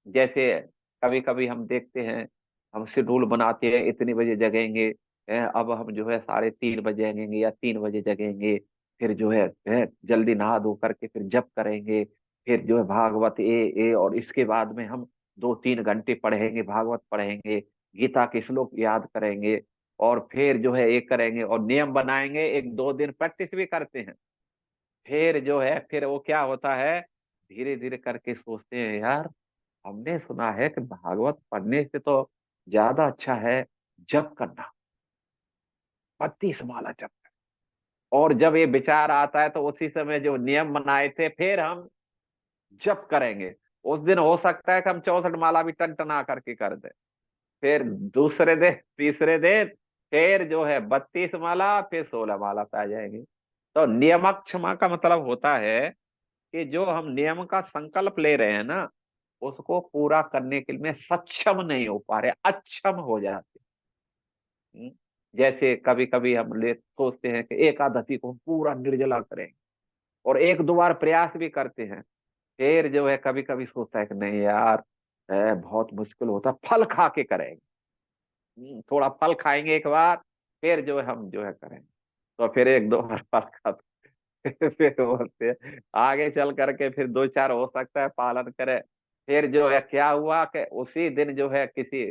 जैसे कभी कभी हम देखते हैं, हम शेड्यूल बनाते हैं इतने बजे जगेंगे, अब हम जो है 3:30 बजे जगेंगे या 3 बजे जगेंगे, फिर जो है जल्दी नहा धो करके फिर जप करेंगे, फिर जो है भागवत ए और इसके बाद में हम 2-3 घंटे पढ़ेंगे, भागवत पढ़ेंगे, गीता के श्लोक याद करेंगे, और फिर जो है एक करेंगे और नियम बनाएंगे, 1-2 दिन प्रैक्टिस भी करते हैं। फिर जो है फिर वो क्या होता है, धीरे धीरे करके सोचते हैं यार, हमने सुना है कि भागवत पढ़ने से तो ज्यादा अच्छा है जप करना, 32 माला जप। और जब ये विचार आता है तो उसी समय जो नियम बनाए थे फिर हम जप करेंगे। उस दिन हो सकता है कि हम 64 माला भी टन करके कर दे। फिर दूसरे दिन, तीसरे दिन, फिर जो है 32 माला, फिर 16 माला पे आ जाएंगे। तो नियमक्षमा का मतलब होता है कि जो हम नियम का संकल्प ले रहे हैं ना, उसको पूरा करने के लिए सक्षम नहीं हो पा रहे, अक्षम हो जाते। हम्म, जैसे कभी कभी हम ले सोचते हैं कि एकादशी को हम पूरा निर्जला करेंगे, और 1-2 बार प्रयास भी करते हैं, फिर जो है कभी कभी सोचता है कि नहीं यार, बहुत मुश्किल होता, फल खा के करेंगे। थोड़ा फल खाएंगे एक बार, फिर जो है हम जो है करेंगे। तो फिर 1-2 बार फल खाते फिर बोलते हैं, आगे चल करके फिर 2-4 हो सकता है पालन करे। फिर जो है क्या हुआ कि उसी दिन जो है किसी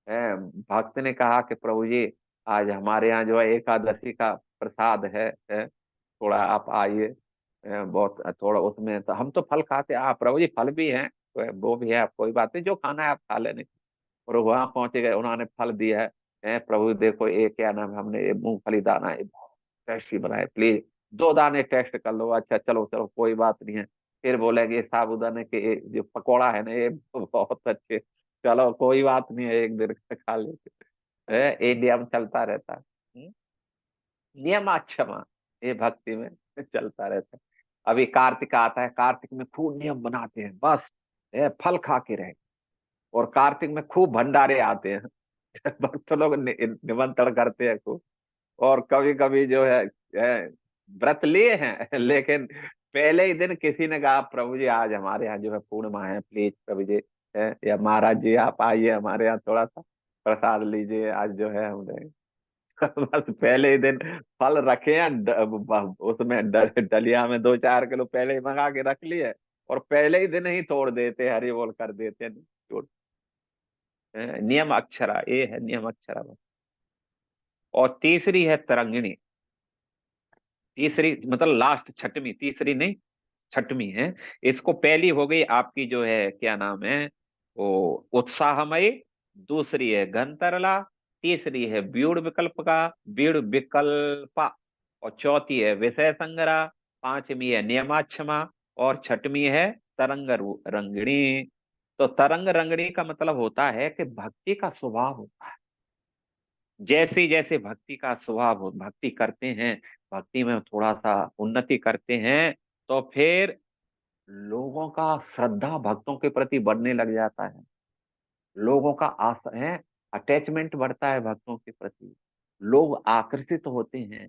भक्त ने कहा कि प्रभु जी, आज हमारे यहाँ जो है एकादशी का प्रसाद है, थोड़ा आप आइए, बहुत थोड़ा उसमें तो हम तो फल खाते, प्रभु जी फल भी हैं, तो वो भी है, आप कोई बात नहीं, जो खाना है आप खा लेने। और वहां पहुंचे गए, उन्होंने फल दिया है, प्रभु देखो ये क्या नाम है, हमने ये मूंगफली दाना, ये बहुत टेस्टी बनाए, प्लीज दो दाने टेस्ट कर लो, अच्छा चलो चलो कोई बात नहीं है। फिर बोलेंगे ये साबूदाने के जो पकौड़ा है ना ये बहुत अच्छे, चलो कोई बात नहीं है, एक दिन खा लेते ये नियम चलता रहता है। नियम क्षमा, ये भक्ति में चलता रहता है। अभी कार्तिक आता है, कार्तिक में खूब नियम बनाते हैं, बस फल खा के रहे। और कार्तिक में खूब भंडारे आते हैं भक्त लोग निमंत्रण करते हैं खूब। और कभी कभी जो है, व्रत लिए हैं लेकिन पहले ही दिन किसी ने कहा प्रभु जी आज हमारे यहाँ जो है पूर्णिमा है, प्लीज प्रभु जी या महाराज जी आप आइए हमारे यहाँ थोड़ा सा प्रसाद लीजिए, आज जो है हमने बस पहले ही दिन फल रखे हैं, उसमें डलिया में 2-4 किलो पहले ही मंगा के रख लिए, और पहले ही दिन ही तोड़ देते हैं, हरि बोल कर देते हैं। नियम अक्षरा, ये है नियम अक्षरा। और तीसरी है तरंगिणी। तीसरी मतलब लास्ट, छठवीं, तीसरी नहीं छठवीं है। इसको पहली हो गई आपकी जो है क्या नाम है वो उत्साहमयी, दूसरी है घनतरला, तीसरी है व्यूढ़ विकल्प का व्यूढ़ विकल्पा, और चौथी है विषय संग्रह, पांचवी है नियमाक्षमा, और छठवीं है तरंग रंगिणी। तो तरंग रंगिणी का मतलब होता है कि भक्ति का स्वभाव होता है। जैसे जैसे भक्ति का स्वभाव हो, भक्ति करते हैं, भक्ति में थोड़ा सा उन्नति करते हैं, तो फिर लोगों का श्रद्धा भक्तों के प्रति बढ़ने लग जाता है। लोगों का आस है, अटैचमेंट बढ़ता है भक्तों के प्रति, लोग आकर्षित होते हैं,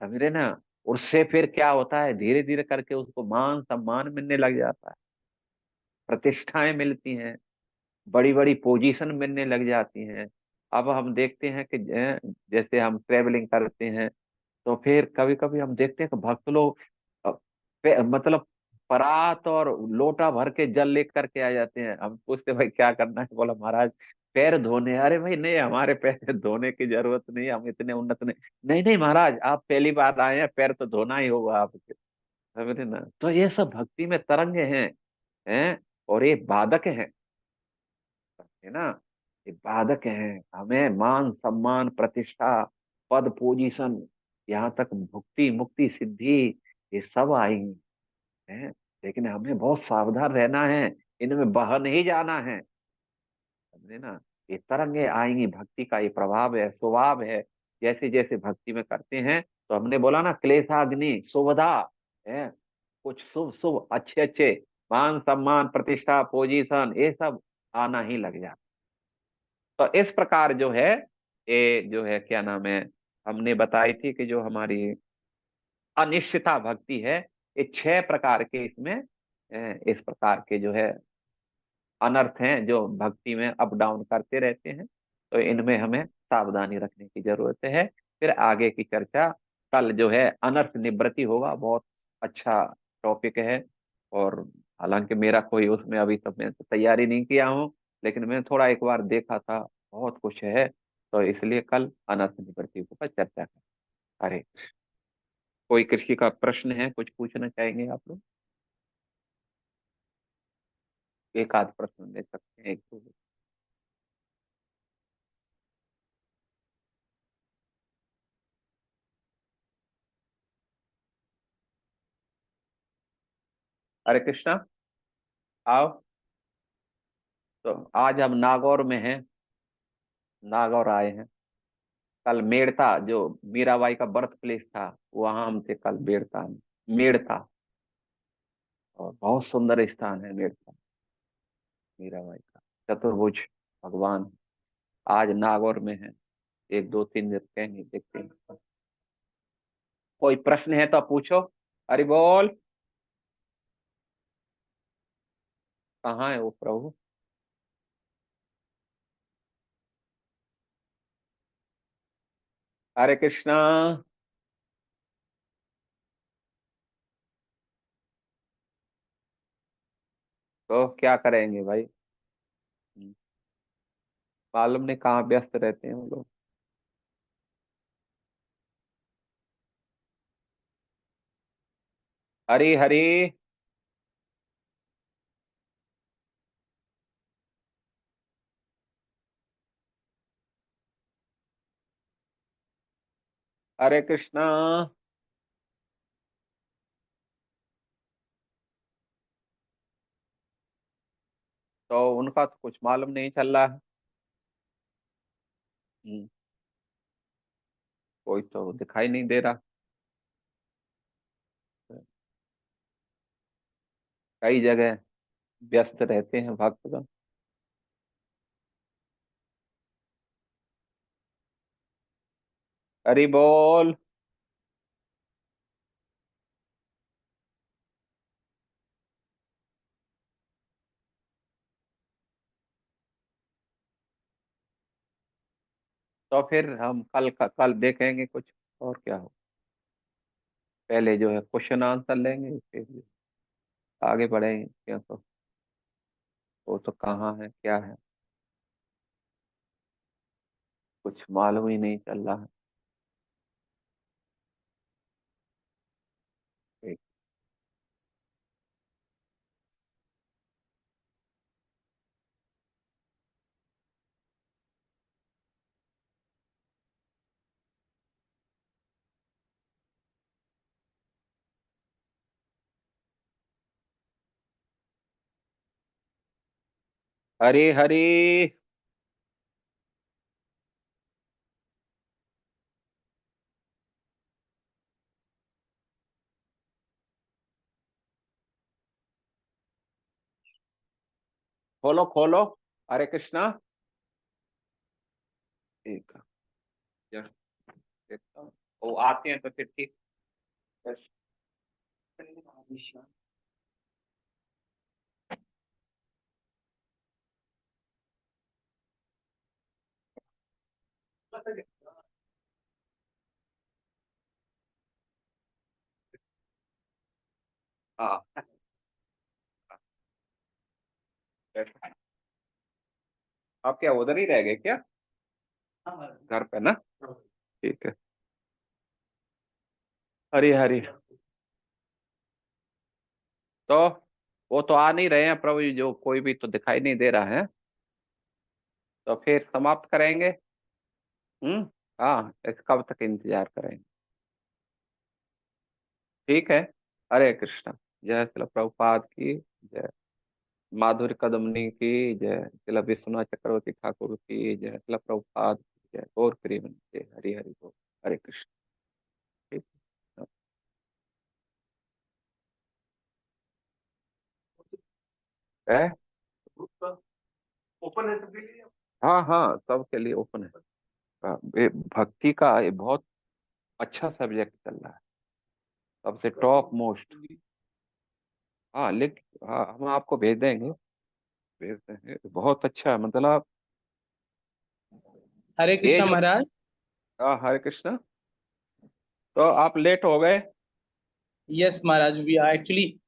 समझ रहे ना। उससे फिर क्या होता है, धीरे धीरे करके उसको मान सम्मान मिलने लग जाता है, प्रतिष्ठाएं मिलती हैं, बड़ी बड़ी पोजीशन मिलने लग जाती हैं। अब हम देखते हैं कि जैसे हम ट्रेवलिंग करते हैं, तो फिर कभी कभी हम देखते हैं कि भक्त लोग अ, मतलब परात और लोटा भर के जल लेकर के आ जाते हैं। हम पूछते भाई क्या करना है, बोला महाराज पैर धोने हैं। अरे भाई नहीं, हमारे पैर धोने की जरूरत नहीं है, हम इतने उन्नत नहीं। नहीं नहीं महाराज, आप पहली बार आए हैं, पैर तो धोना ही होगा आपके, समझे ना। तो ये सब भक्ति में तरंगे हैं, और ये बाधक हैं, है ना। ये बाधक हैं, हमें मान सम्मान प्रतिष्ठा पद पोजीशन, यहाँ तक भुक्ति मुक्ति सिद्धि, ये सब आएंगी हैं। लेकिन हमें बहुत सावधान रहना है, इनमें बह नहीं जाना है, समझे ना। ये तरंगे आएंगी, भक्ति का ये प्रभाव है, स्वभाव है। जैसे जैसे भक्ति में करते हैं, तो हमने बोला ना क्लेशाग्नि सुविधा है, कुछ शुभ शुभ अच्छे अच्छे मान सम्मान प्रतिष्ठा पोजीशन ये सब आना ही लग जाता। तो इस प्रकार जो है, ये जो है क्या नाम है, हमने बताई थी कि जो हमारी अनिश्चिता भक्ति है, ये 6 प्रकार के इसमें इस प्रकार के जो है अनर्थ हैं जो भक्ति में अप डाउन करते रहते हैं। तो इनमें हमें सावधानी रखने की जरूरत है। फिर आगे की चर्चा कल जो है अनर्थ निवृत्ति होगा, बहुत अच्छा टॉपिक है। और हालांकि मेरा कोई उसमें अभी तक मैं तो तैयारी नहीं किया हूँ, लेकिन मैं थोड़ा एक बार देखा था, बहुत कुछ है। तो इसलिए कल अनर्थ निवृत्ति के ऊपर चर्चा करें। अरे कोई कृषि का प्रश्न है, कुछ पूछना चाहेंगे आप लोग? एक आध प्रश्न ले सकते हैं, एक दो। हरे कृष्णा, आओ। तो आज हम नागौर में हैं, नागौर आए हैं। कल मेड़ता जो मीराबाई का बर्थ प्लेस था, वहां हम थे कल मेड़ता में। मेड़ता, और बहुत सुंदर स्थान है मेड़ता, मीराबाई का चतुर्भुज भगवान। आज नागौर में है, एक दो तीन दिन कहेंगे, देखते हैं। कोई प्रश्न है तो पूछो। अरे बोल, कहाँ है वो प्रभु? हरे कृष्णा। तो क्या करेंगे भाई? मालूम नहीं कहाँ व्यस्त रहते हैं वो लोग। हरी हरी। हरे कृष्णा। तो उनका तो कुछ मालूम नहीं चल रहा है। हम्म, कोई तो दिखाई नहीं दे रहा। कई जगह व्यस्त रहते हैं भक्तगण। हरि बोल। तो फिर हम कल देखेंगे कुछ और क्या हो। पहले जो है क्वेश्चन आंसर लेंगे, फिर आगे बढ़ेंगे, क्यों तो वो तो कहाँ है क्या है कुछ मालूम ही नहीं चल रहा है। ठीक। हरी हरी। खोलो खोलो। हरे कृष्णा। ठीक है। जस्ट देखता हूँ। वो आते हैं तो फिर ठीक। बस। हाँ। आप क्या उधर ही रह गए क्या? घर पे ना? ठीक है। हरी हरी। तो वो तो आ नहीं रहे हैं प्रभु जी, जो कोई भी तो दिखाई नहीं दे रहा है। तो फिर समाप्त करेंगे। हम्म। हाँ, इस कब तक इंतजार करेंगे? ठीक है। हरे कृष्णा। जय श्री प्रभुपाद की जय। माधुर्य कदमनी की जय। श्रील विश्वनाथ चक्रवर्ती ठाकुर की जय। श्रील प्रभुपाद की जय। गौर प्रेम जय। हरि हरि बोल। हरे कृष्ण। ठीक है। ओपन है सबके लिए। हाँ हाँ, सबके लिए ओपन है। ये भक्ति का ये बहुत अच्छा सब्जेक्ट चल रहा है। सबसे टॉप मोस्ट। हाँ लिख। हाँ, हम आपको भेज देंगे। भेज देंगे, बहुत अच्छा है, मतलब। हरे ये कृष्णा जो। महाराज। हाँ, हरे कृष्णा। तो आप लेट हो गए। Yes Maharaj, we are actually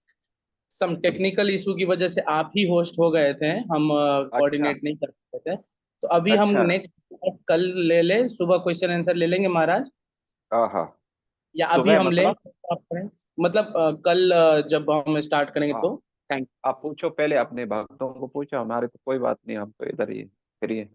some technical issue की वजह से आप ही होस्ट हो गए थे, हम अच्छा कोऑर्डिनेट नहीं कर सकते थे। तो अभी हम अच्छा। नेक्स्ट कल ले ले, सुबह क्वेश्चन आंसर ले लेंगे महाराज। हाँ हाँ। या अभी सुबह हम लें, मतलब? आप करें? मतलब कल जब हम स्टार्ट करेंगे हाँ, तो। थैंक आप पूछो पहले, अपने भक्तों को पूछो, हमारे तो कोई बात नहीं, हम तो इधर ही फ्री है।